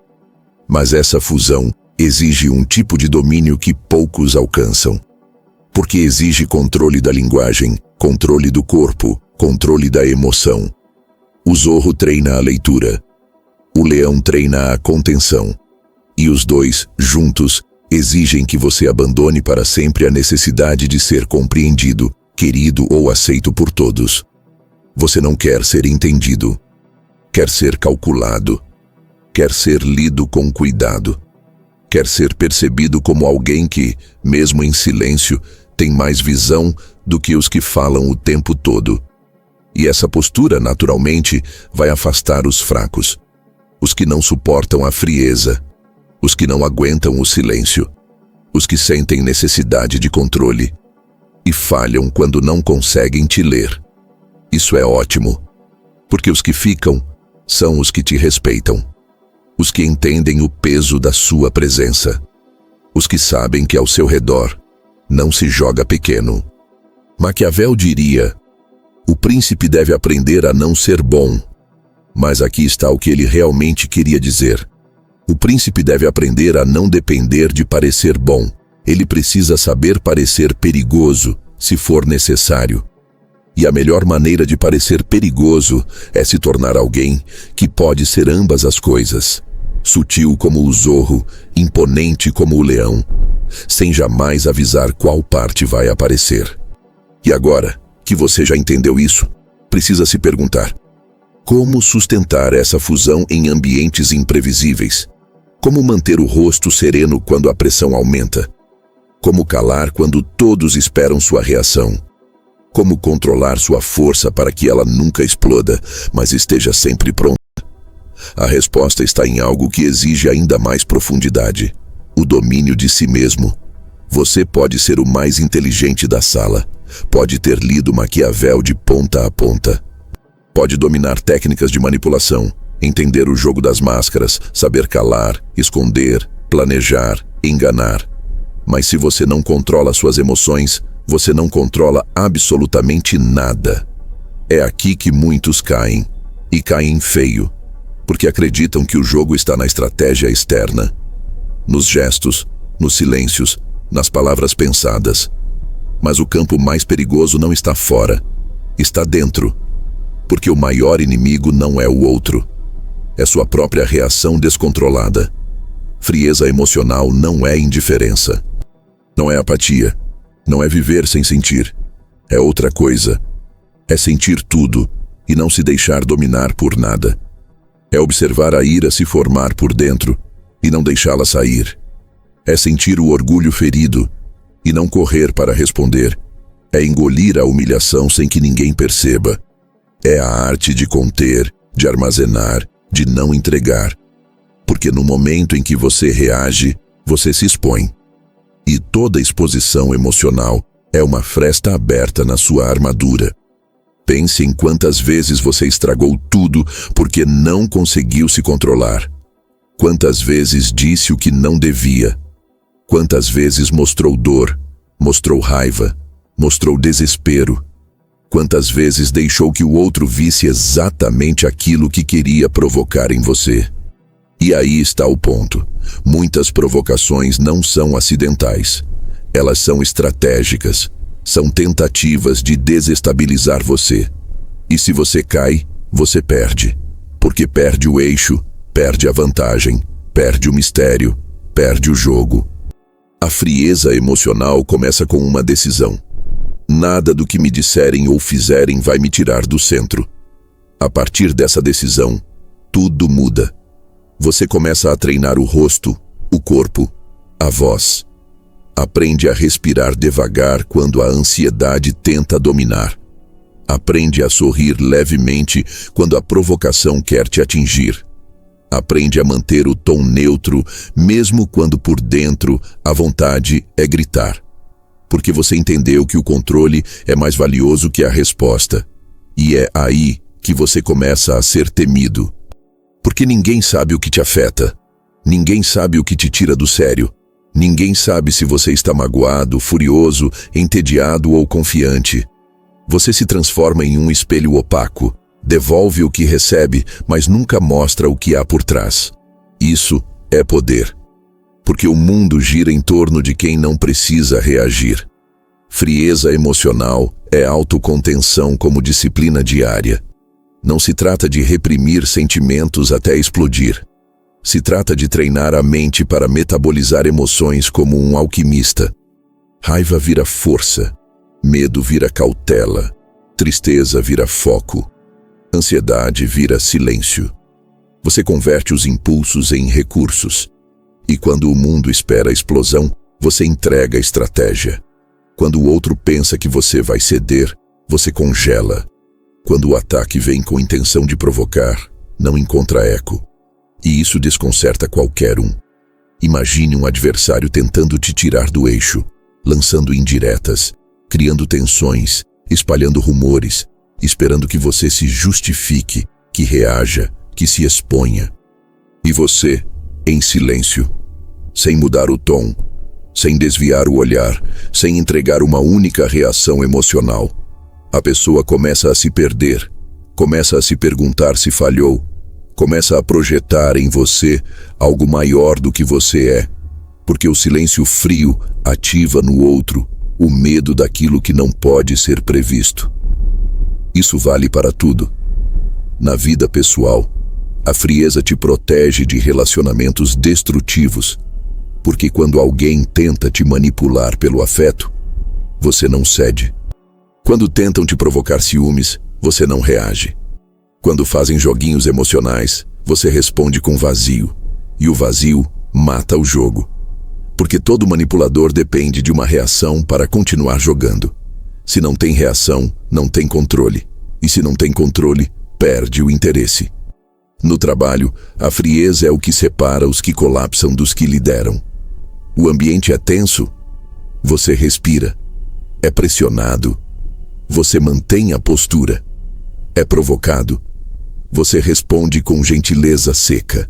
Mas essa fusão exige um tipo de domínio que poucos alcançam. Porque exige controle da linguagem, controle do corpo, controle da emoção. O Zorro treina a leitura. O leão treina a contenção. E os dois, juntos, exigem que você abandone para sempre a necessidade de ser compreendido, querido ou aceito por todos. Você não quer ser entendido. Quer ser calculado. Quer ser lido com cuidado. Quer ser percebido como alguém que, mesmo em silêncio, tem mais visão do que os que falam o tempo todo. E essa postura, naturalmente, vai afastar os fracos, os que não suportam a frieza, os que não aguentam o silêncio, os que sentem necessidade de controle e falham quando não conseguem te ler. Isso é ótimo, porque os que ficam são os que te respeitam, os que entendem o peso da sua presença, os que sabem que ao seu redor não se joga pequeno. Maquiavel diria: o príncipe deve aprender a não ser bom. Mas aqui está o que ele realmente queria dizer. O príncipe deve aprender a não depender de parecer bom. Ele precisa saber parecer perigoso, se for necessário. E a melhor maneira de parecer perigoso é se tornar alguém que pode ser ambas as coisas. Sutil como o zorro, imponente como o leão, sem jamais avisar qual parte vai aparecer. E agora que você já entendeu isso, precisa se perguntar: como sustentar essa fusão em ambientes imprevisíveis? Como manter o rosto sereno quando a pressão aumenta? Como calar quando todos esperam sua reação? Como controlar sua força para que ela nunca exploda, mas esteja sempre pronta? A resposta está em algo que exige ainda mais profundidade: o domínio de si mesmo. Você pode ser o mais inteligente da sala, pode ter lido Maquiavel de ponta a ponta, pode dominar técnicas de manipulação, entender o jogo das máscaras, saber calar, esconder, planejar, enganar. Mas se você não controla suas emoções, você não controla absolutamente nada. É aqui que muitos caem, e caem feio, porque acreditam que o jogo está na estratégia externa, nos gestos, nos silêncios, nas palavras pensadas. Mas o campo mais perigoso não está fora, está dentro, porque o maior inimigo não é o outro, é sua própria reação descontrolada. Frieza emocional não é indiferença, não é apatia, não é viver sem sentir, é outra coisa. É sentir tudo e não se deixar dominar por nada. É observar a ira se formar por dentro e não deixá-la sair. É sentir o orgulho ferido e não correr para responder. É engolir a humilhação sem que ninguém perceba. É a arte de conter, de armazenar, de não entregar. Porque no momento em que você reage, você se expõe. E toda exposição emocional é uma fresta aberta na sua armadura. Pense em quantas vezes você estragou tudo porque não conseguiu se controlar. Quantas vezes disse o que não devia. Quantas vezes mostrou dor, mostrou raiva, mostrou desespero. Quantas vezes deixou que o outro visse exatamente aquilo que queria provocar em você. E aí está o ponto. Muitas provocações não são acidentais. Elas são estratégicas. São tentativas de desestabilizar você. E se você cai, você perde. Porque perde o eixo, perde a vantagem, perde o mistério, perde o jogo. A frieza emocional começa com uma decisão. Nada do que me disserem ou fizerem vai me tirar do centro. A partir dessa decisão, tudo muda. Você começa a treinar o rosto, o corpo, a voz. Aprende a respirar devagar quando a ansiedade tenta dominar. Aprende a sorrir levemente quando a provocação quer te atingir. Aprende a manter o tom neutro, mesmo quando por dentro a vontade é gritar. Porque você entendeu que o controle é mais valioso que a resposta. E é aí que você começa a ser temido. Porque ninguém sabe o que te afeta. Ninguém sabe o que te tira do sério. Ninguém sabe se você está magoado, furioso, entediado ou confiante. Você se transforma em um espelho opaco. Devolve o que recebe, mas nunca mostra o que há por trás. Isso é poder. Porque o mundo gira em torno de quem não precisa reagir. Frieza emocional é autocontenção como disciplina diária. Não se trata de reprimir sentimentos até explodir. Se trata de treinar a mente para metabolizar emoções como um alquimista. Raiva vira força, medo vira cautela, tristeza vira foco, ansiedade vira silêncio. Você converte os impulsos em recursos. E quando o mundo espera a explosão, você entrega a estratégia. Quando o outro pensa que você vai ceder, você congela. Quando o ataque vem com intenção de provocar, não encontra eco. E isso desconcerta qualquer um. Imagine um adversário tentando te tirar do eixo, lançando indiretas, criando tensões, espalhando rumores, esperando que você se justifique, que reaja, que se exponha. E você, em silêncio, sem mudar o tom, sem desviar o olhar, sem entregar uma única reação emocional. A pessoa começa a se perder, começa a se perguntar se falhou, começa a projetar em você algo maior do que você é, porque o silêncio frio ativa no outro o medo daquilo que não pode ser previsto. Isso vale para tudo. Na vida pessoal, a frieza te protege de relacionamentos destrutivos, porque quando alguém tenta te manipular pelo afeto, você não cede. Quando tentam te provocar ciúmes, você não reage. Quando fazem joguinhos emocionais, você responde com vazio, e o vazio mata o jogo. Porque todo manipulador depende de uma reação para continuar jogando. Se não tem reação, não tem controle. E se não tem controle, perde o interesse. No trabalho, a frieza é o que separa os que colapsam dos que lideram. O ambiente é tenso, você respira. É pressionado, você mantém a postura. É provocado, você responde com gentileza seca.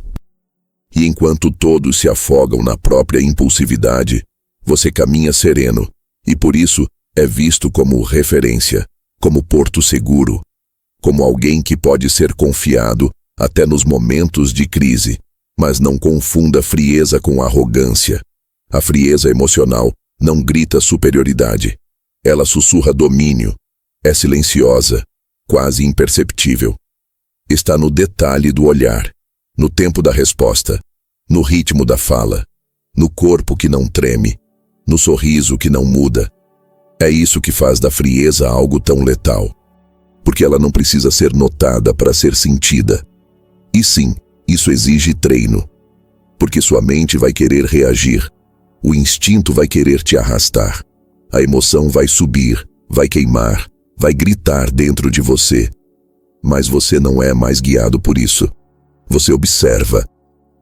E enquanto todos se afogam na própria impulsividade, você caminha sereno, e por isso é visto como referência, como porto seguro, como alguém que pode ser confiado até nos momentos de crise. Mas não confunda frieza com arrogância. A frieza emocional não grita superioridade. Ela sussurra domínio. É silenciosa, quase imperceptível. Está no detalhe do olhar, no tempo da resposta, no ritmo da fala, no corpo que não treme, no sorriso que não muda. É isso que faz da frieza algo tão letal. Porque ela não precisa ser notada para ser sentida. E sim, isso exige treino. Porque sua mente vai querer reagir. O instinto vai querer te arrastar. A emoção vai subir, vai queimar, vai gritar dentro de você. Mas você não é mais guiado por isso. Você observa.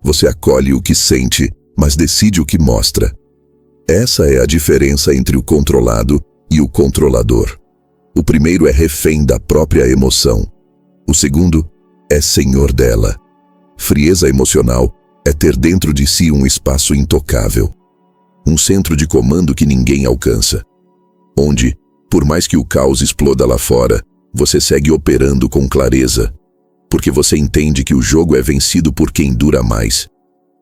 Você acolhe o que sente, mas decide o que mostra. Essa é a diferença entre o controlado e o controlador. O primeiro é refém da própria emoção. O segundo é senhor dela. Frieza emocional é ter dentro de si um espaço intocável. Um centro de comando que ninguém alcança. Onde, por mais que o caos exploda lá fora, você segue operando com clareza. Porque você entende que o jogo é vencido por quem dura mais.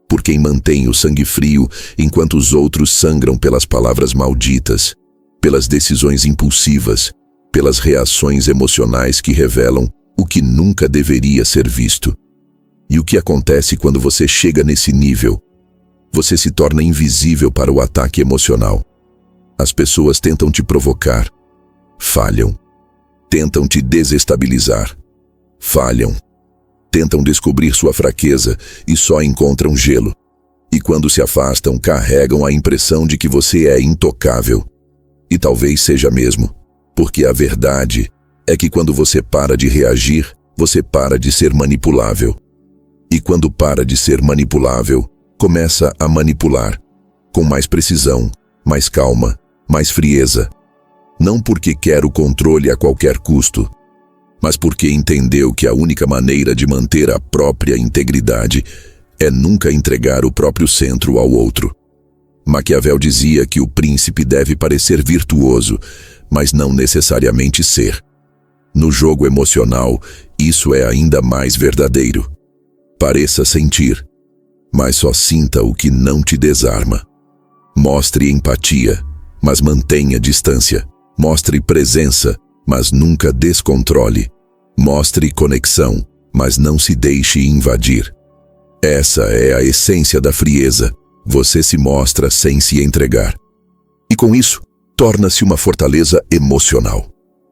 Por quem mantém o sangue frio enquanto os outros sangram pelas palavras malditas, pelas decisões impulsivas, pelas reações emocionais que revelam o que nunca deveria ser visto. E o que acontece quando você chega nesse nível? Você se torna invisível para o ataque emocional. As pessoas tentam te provocar, falham. Tentam te desestabilizar, falham. Tentam descobrir sua fraqueza e só encontram gelo. E quando se afastam, carregam a impressão de que você é intocável. E talvez seja mesmo, porque a verdade é que quando você para de reagir, você para de ser manipulável. E quando para de ser manipulável, começa a manipular, com mais precisão, mais calma, mais frieza. Não porque quer o controle a qualquer custo, mas porque entendeu que a única maneira de manter a própria integridade é nunca entregar o próprio centro ao outro. Maquiavel dizia que o príncipe deve parecer virtuoso, mas não necessariamente ser. No jogo emocional, isso é ainda mais verdadeiro. Pareça sentir, mas só sinta o que não te desarma. Mostre empatia, mas mantenha distância. Mostre presença, mas nunca descontrole. Mostre conexão, mas não se deixe invadir. Essa é a essência da frieza. Você se mostra sem se entregar. E com isso, torna-se uma fortaleza emocional.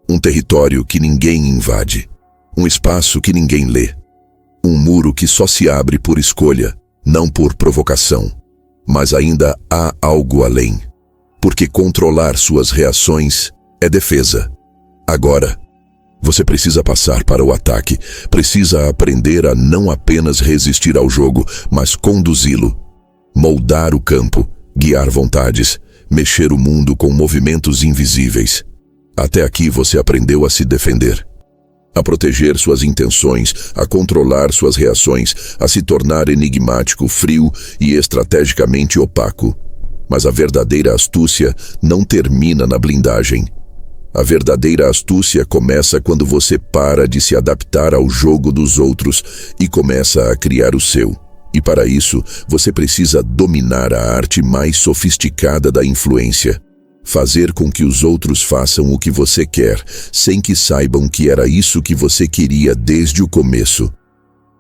Um território que ninguém invade. Um espaço que ninguém lê. Um muro que só se abre por escolha, não por provocação. Mas ainda há algo além. Porque controlar suas reações é defesa. Agora, você precisa passar para o ataque, precisa aprender a não apenas resistir ao jogo, mas conduzi-lo. Moldar o campo, guiar vontades, mexer o mundo com movimentos invisíveis. Até aqui você aprendeu a se defender, a proteger suas intenções, a controlar suas reações, a se tornar enigmático, frio e estrategicamente opaco. Mas a verdadeira astúcia não termina na blindagem. A verdadeira astúcia começa quando você para de se adaptar ao jogo dos outros e começa a criar o seu. E para isso, você precisa dominar a arte mais sofisticada da influência: Fazer com que os outros façam o que você quer, sem que saibam que era isso que você queria desde o começo.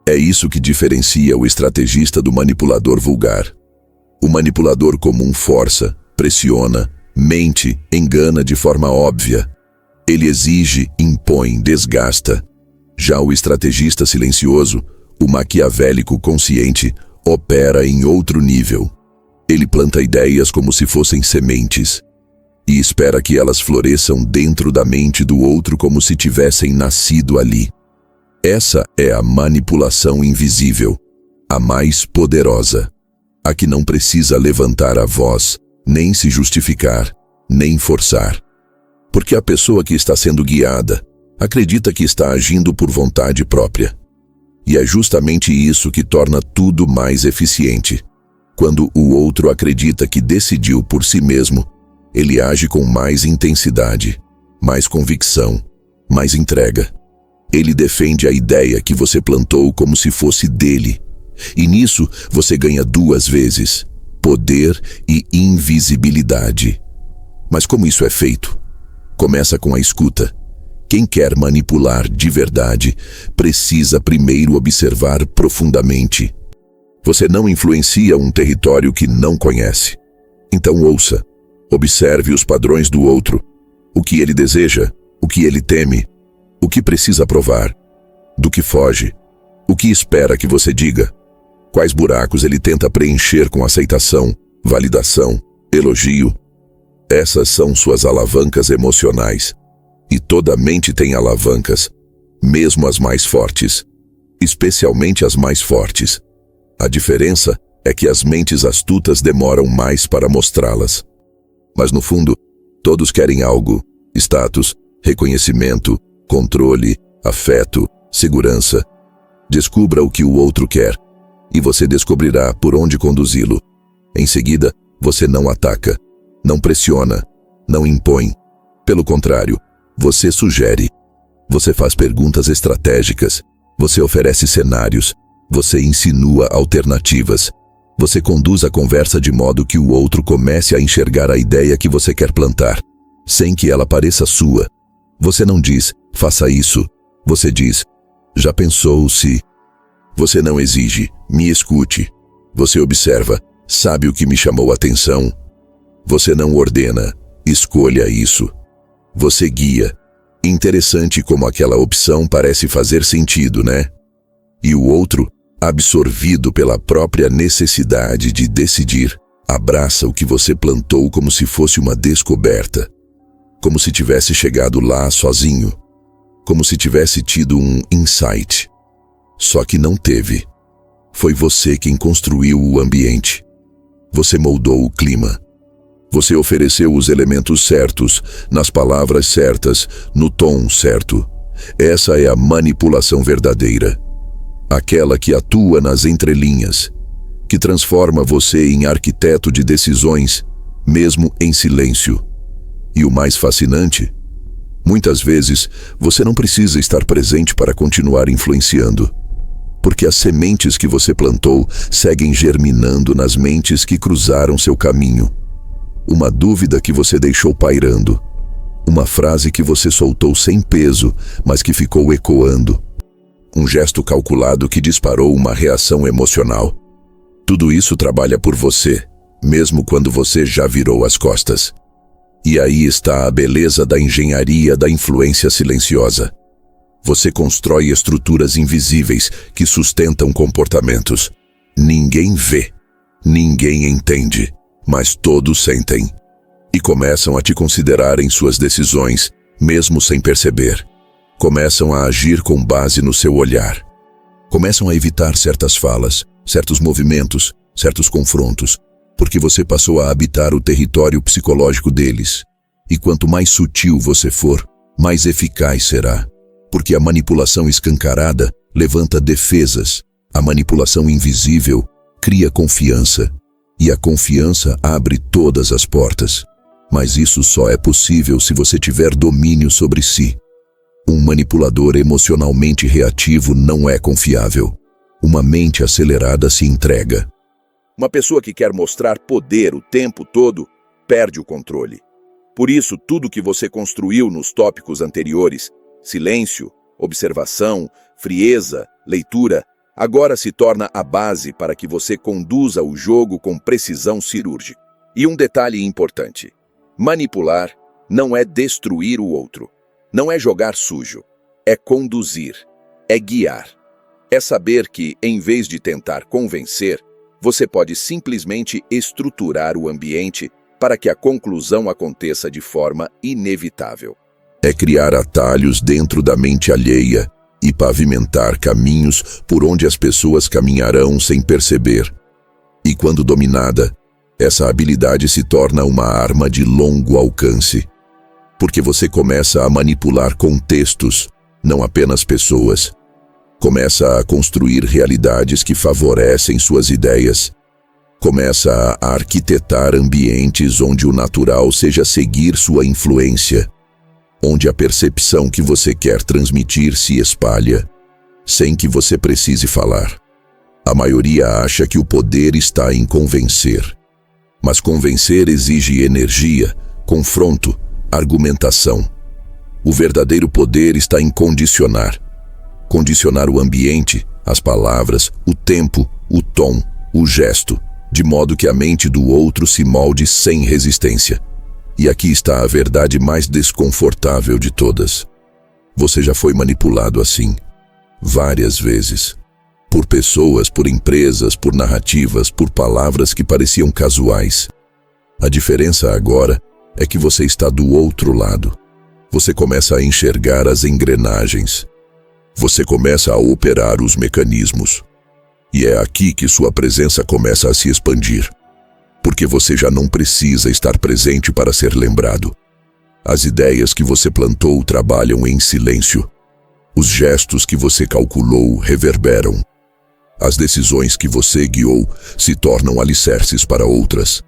É isso que diferencia o estrategista do manipulador vulgar. O manipulador comum força, pressiona, mente, engana de forma óbvia. Ele exige, impõe, desgasta. Já o estrategista silencioso, o maquiavélico consciente, opera em outro nível. Ele planta ideias como se fossem sementes e espera que elas floresçam dentro da mente do outro como se tivessem nascido ali. Essa é a manipulação invisível, a mais poderosa, a que não precisa levantar a voz, nem se justificar, nem forçar. Porque a pessoa que está sendo guiada acredita que está agindo por vontade própria. E é justamente isso que torna tudo mais eficiente. Quando o outro acredita que decidiu por si mesmo, ele age com mais intensidade, mais convicção, mais entrega. Ele defende a ideia que você plantou como se fosse dele. E nisso você ganha duas vezes: poder e invisibilidade. Mas como isso é feito? Começa com a escuta. Quem quer manipular de verdade precisa primeiro observar profundamente. Você não influencia um território que não conhece. Então ouça, observe os padrões do outro, o que ele deseja, o que ele teme, o que precisa provar, do que foge, o que espera que você diga, quais buracos ele tenta preencher com aceitação, validação, elogio. Essas são suas alavancas emocionais. E toda mente tem alavancas, mesmo as mais fortes, especialmente as mais fortes. A diferença é que as mentes astutas demoram mais para mostrá-las. Mas no fundo, todos querem algo: status, reconhecimento, controle, afeto, segurança. Descubra o que o outro quer, e você descobrirá por onde conduzi-lo. Em seguida, você não ataca, não pressiona, não impõe. Pelo contrário, você sugere. Você faz perguntas estratégicas. Você oferece cenários. Você insinua alternativas. Você conduz a conversa de modo que o outro comece a enxergar a ideia que você quer plantar, sem que ela pareça sua. Você não diz, faça isso. Você diz, já pensou se... Você não exige, me escute. Você observa, sabe o que me chamou a atenção? Você não ordena, escolha isso. Você guia. Interessante como aquela opção parece fazer sentido, né? E o outro, absorvido pela própria necessidade de decidir, abraça o que você plantou como se fosse uma descoberta. Como se tivesse chegado lá sozinho. Como se tivesse tido um insight. Só que não teve. Foi você quem construiu o ambiente. Você moldou o clima. Você ofereceu os elementos certos, nas palavras certas, no tom certo. Essa é a manipulação verdadeira. Aquela que atua nas entrelinhas, que transforma você em arquiteto de decisões, mesmo em silêncio. E o mais fascinante, muitas vezes você não precisa estar presente para continuar influenciando, porque as sementes que você plantou seguem germinando nas mentes que cruzaram seu caminho. Uma dúvida que você deixou pairando. Uma frase que você soltou sem peso, mas que ficou ecoando. Um gesto calculado que disparou uma reação emocional. Tudo isso trabalha por você, mesmo quando você já virou as costas. E aí está a beleza da engenharia da influência silenciosa. Você constrói estruturas invisíveis que sustentam comportamentos. Ninguém vê, ninguém entende, mas todos sentem. E começam a te considerar em suas decisões, mesmo sem perceber. Começam a agir com base no seu olhar. Começam a evitar certas falas, certos movimentos, certos confrontos, porque você passou a habitar o território psicológico deles. E quanto mais sutil você for, mais eficaz será. Porque a manipulação escancarada levanta defesas. A manipulação invisível cria confiança. E a confiança abre todas as portas. Mas isso só é possível se você tiver domínio sobre si. Um manipulador emocionalmente reativo não é confiável. Uma mente acelerada se entrega. Uma pessoa que quer mostrar poder o tempo todo perde o controle. Por isso, tudo que você construiu nos tópicos anteriores, silêncio, observação, frieza, leitura, agora se torna a base para que você conduza o jogo com precisão cirúrgica. E um detalhe importante: manipular não é destruir o outro, não é jogar sujo, é conduzir, é guiar. É saber que, em vez de tentar convencer, você pode simplesmente estruturar o ambiente para que a conclusão aconteça de forma inevitável. É criar atalhos dentro da mente alheia e pavimentar caminhos por onde as pessoas caminharão sem perceber. E quando dominada, essa habilidade se torna uma arma de longo alcance, porque você começa a manipular contextos, não apenas pessoas. Começa a construir realidades que favorecem suas ideias. Começa a arquitetar ambientes onde o natural seja seguir sua influência, onde a percepção que você quer transmitir se espalha, sem que você precise falar. A maioria acha que o poder está em convencer. Mas convencer exige energia, confronto, argumentação. O verdadeiro poder está em condicionar. Condicionar o ambiente, as palavras, o tempo, o tom, o gesto, de modo que a mente do outro se molde sem resistência. E aqui está a verdade mais desconfortável de todas. Você já foi manipulado assim, várias vezes. Por pessoas, por empresas, por narrativas, por palavras que pareciam casuais. A diferença agora é que você está do outro lado. Você começa a enxergar as engrenagens. Você começa a operar os mecanismos. E é aqui que sua presença começa a se expandir. Porque você já não precisa estar presente para ser lembrado. As ideias que você plantou trabalham em silêncio. Os gestos que você calculou reverberam. As decisões que você guiou se tornam alicerces para outras.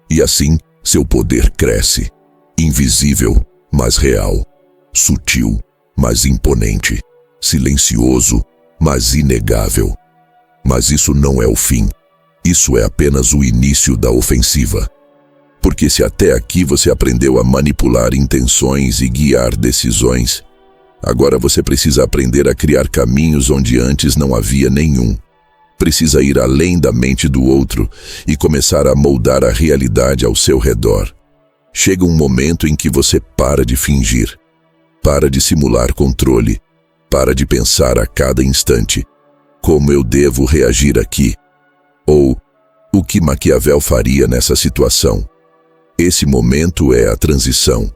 E assim, seu poder cresce. Invisível, mas real. Sutil, mas imponente. Silencioso, mas inegável. Mas isso não é o fim. Isso é apenas o início da ofensiva. Porque se até aqui você aprendeu a manipular intenções e guiar decisões, agora você precisa aprender a criar caminhos onde antes não havia nenhum. Precisa ir além da mente do outro e começar a moldar a realidade ao seu redor. Chega um momento em que você para de fingir, para de simular controle, para de pensar a cada instante: como eu devo reagir aqui? Ou, o que Maquiavel faria nessa situação? Esse momento é a transição.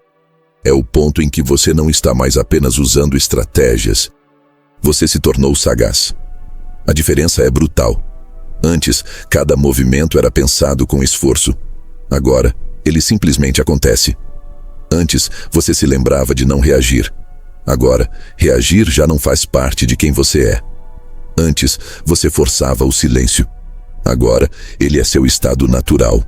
É o ponto em que você não está mais apenas usando estratégias. Você se tornou sagaz. A diferença é brutal. Antes, cada movimento era pensado com esforço. Agora, ele simplesmente acontece. Antes, você se lembrava de não reagir. Agora, reagir já não faz parte de quem você é. Antes, você forçava o silêncio. Agora, ele é seu estado natural.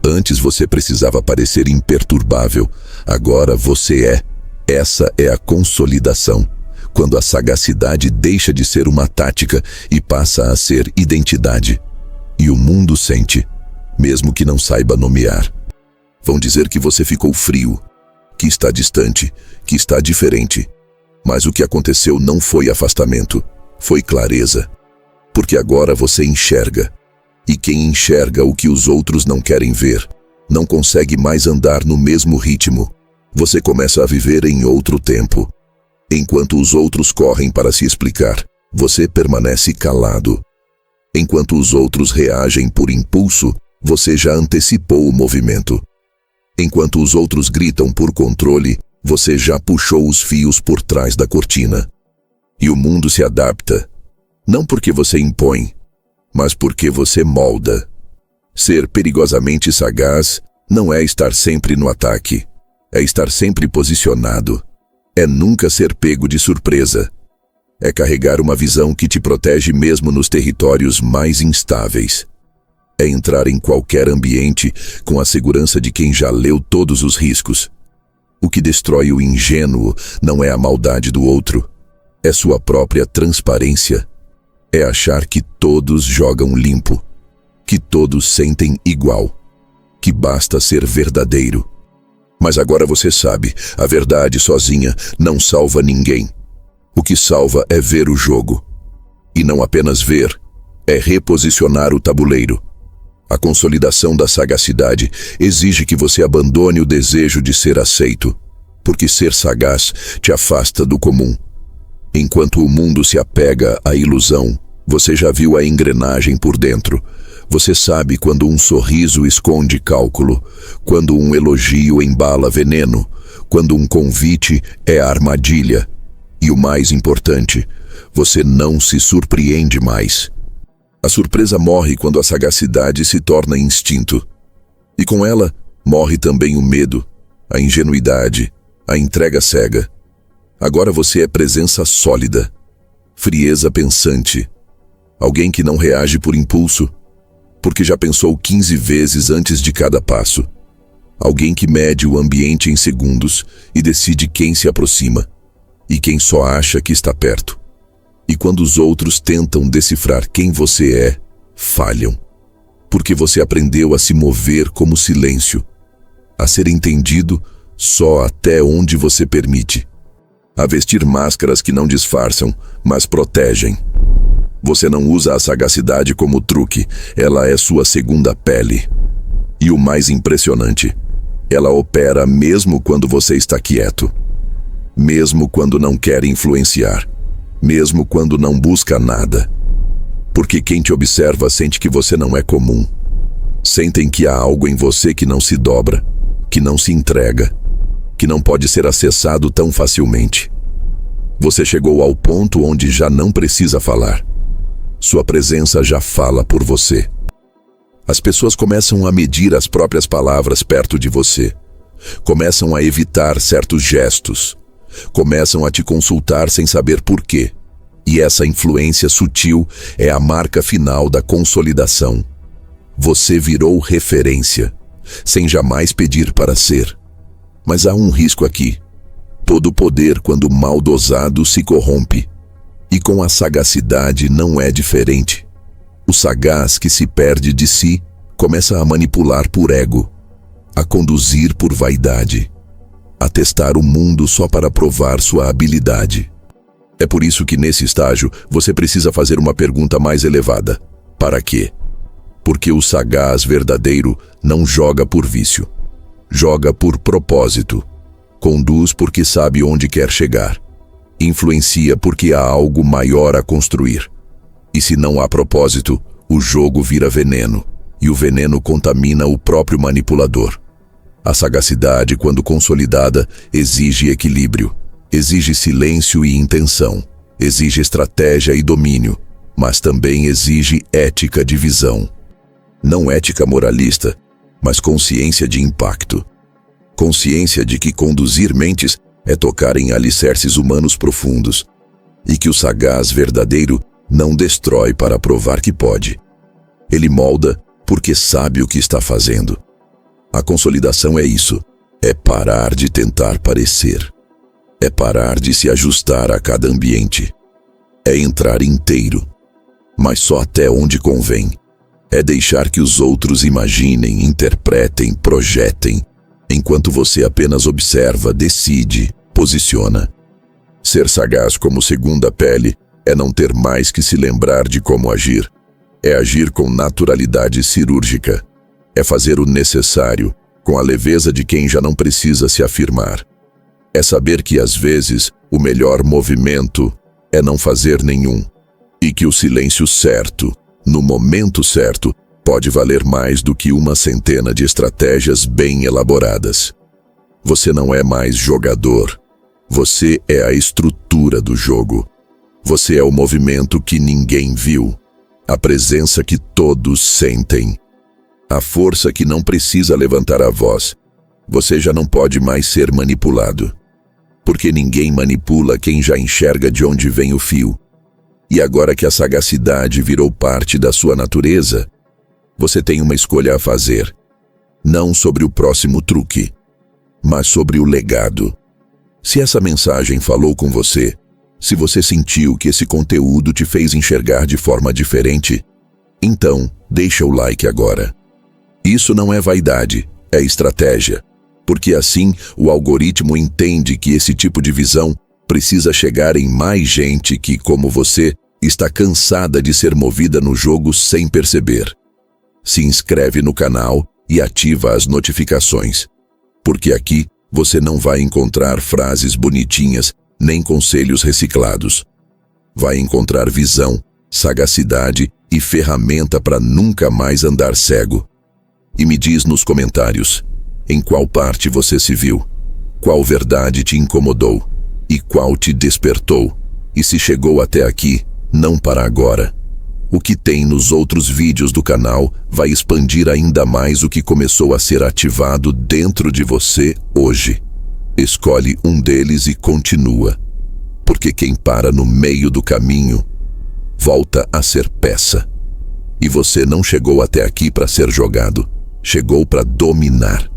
Antes você precisava parecer imperturbável. Agora você é. Essa é a consolidação. Quando a sagacidade deixa de ser uma tática e passa a ser identidade. E o mundo sente, mesmo que não saiba nomear. Vão dizer que você ficou frio, que está distante, que está diferente. Mas o que aconteceu não foi afastamento, foi clareza. Porque agora você enxerga. E quem enxerga o que os outros não querem ver, não consegue mais andar no mesmo ritmo. Você começa a viver em outro tempo. Enquanto os outros correm para se explicar, você permanece calado. Enquanto os outros reagem por impulso, você já antecipou o movimento. Enquanto os outros gritam por controle, você já puxou os fios por trás da cortina. E o mundo se adapta, não porque você impõe, mas porque você molda. Ser perigosamente sagaz não é estar sempre no ataque, é estar sempre posicionado. É nunca ser pego de surpresa. É carregar uma visão que te protege mesmo nos territórios mais instáveis. É entrar em qualquer ambiente com a segurança de quem já leu todos os riscos. O que destrói o ingênuo não é a maldade do outro, é sua própria transparência. É achar que todos jogam limpo, que todos sentem igual, que basta ser verdadeiro. Mas agora você sabe, a verdade sozinha não salva ninguém. O que salva é ver o jogo. E não apenas ver, é reposicionar o tabuleiro. A consolidação da sagacidade exige que você abandone o desejo de ser aceito, porque ser sagaz te afasta do comum. Enquanto o mundo se apega à ilusão, você já viu a engrenagem por dentro. Você sabe quando um sorriso esconde cálculo, quando um elogio embala veneno, quando um convite é armadilha. E o mais importante, você não se surpreende mais. A surpresa morre quando a sagacidade se torna instinto. E com ela, morre também o medo, a ingenuidade, a entrega cega. Agora você é presença sólida, frieza pensante, alguém que não reage por impulso, porque já pensou 15 vezes antes de cada passo. Alguém que mede o ambiente em segundos e decide quem se aproxima e quem só acha que está perto. E quando os outros tentam decifrar quem você é, falham. Porque você aprendeu a se mover como silêncio, a ser entendido só até onde você permite, a vestir máscaras que não disfarçam, mas protegem. Você não usa a sagacidade como truque, ela é sua segunda pele. E o mais impressionante, ela opera mesmo quando você está quieto, mesmo quando não quer influenciar, mesmo quando não busca nada. Porque quem te observa sente que você não é comum. Sentem que há algo em você que não se dobra, que não se entrega, que não pode ser acessado tão facilmente. Você chegou ao ponto onde já não precisa falar. Sua presença já fala por você. As pessoas começam a medir as próprias palavras perto de você. Começam a evitar certos gestos. Começam a te consultar sem saber por quê. E essa influência sutil é a marca final da consolidação. Você virou referência, sem jamais pedir para ser. Mas há um risco aqui. Todo poder, quando mal dosado, se corrompe. E com a sagacidade não é diferente. O sagaz que se perde de si começa a manipular por ego, a conduzir por vaidade, a testar o mundo só para provar sua habilidade. É por isso que nesse estágio você precisa fazer uma pergunta mais elevada. Para quê? Porque o sagaz verdadeiro não joga por vício. Joga por propósito. Conduz porque sabe onde quer chegar. Influencia porque há algo maior a construir. E se não há propósito, o jogo vira veneno, e o veneno contamina o próprio manipulador. A sagacidade, quando consolidada, exige equilíbrio, exige silêncio e intenção, exige estratégia e domínio, mas também exige ética de visão. Não ética moralista, mas consciência de impacto. Consciência de que conduzir mentes é tocar em alicerces humanos profundos, e que o sagaz verdadeiro não destrói para provar que pode. Ele molda porque sabe o que está fazendo. A consolidação é isso, é parar de tentar parecer. É parar de se ajustar a cada ambiente. É entrar inteiro, mas só até onde convém. É deixar que os outros imaginem, interpretem, projetem, enquanto você apenas observa, decide, posiciona. Ser sagaz como segunda pele é não ter mais que se lembrar de como agir. É agir com naturalidade cirúrgica. É fazer o necessário, com a leveza de quem já não precisa se afirmar. É saber que, às vezes, o melhor movimento é não fazer nenhum. E que o silêncio certo, no momento certo, pode valer mais do que uma centena de estratégias bem elaboradas. Você não é mais jogador. Você é a estrutura do jogo. Você é o movimento que ninguém viu. A presença que todos sentem. A força que não precisa levantar a voz. Você já não pode mais ser manipulado. Porque ninguém manipula quem já enxerga de onde vem o fio. E agora que a sagacidade virou parte da sua natureza, você tem uma escolha a fazer. Não sobre o próximo truque, mas sobre o legado. Se essa mensagem falou com você, se você sentiu que esse conteúdo te fez enxergar de forma diferente, então deixa o like agora. Isso não é vaidade, é estratégia. Porque assim o algoritmo entende que esse tipo de visão precisa chegar em mais gente que, como você, está cansada de ser movida no jogo sem perceber. Se inscreve no canal e ativa as notificações, porque aqui você não vai encontrar frases bonitinhas nem conselhos reciclados. Vai encontrar visão, sagacidade e ferramenta para nunca mais andar cego. E me diz nos comentários, em qual parte você se viu, qual verdade te incomodou e qual te despertou, e se chegou até aqui, não para agora. O que tem nos outros vídeos do canal vai expandir ainda mais o que começou a ser ativado dentro de você hoje. Escolhe um deles e continua, porque quem para no meio do caminho volta a ser peça. E você não chegou até aqui para ser jogado, chegou para dominar.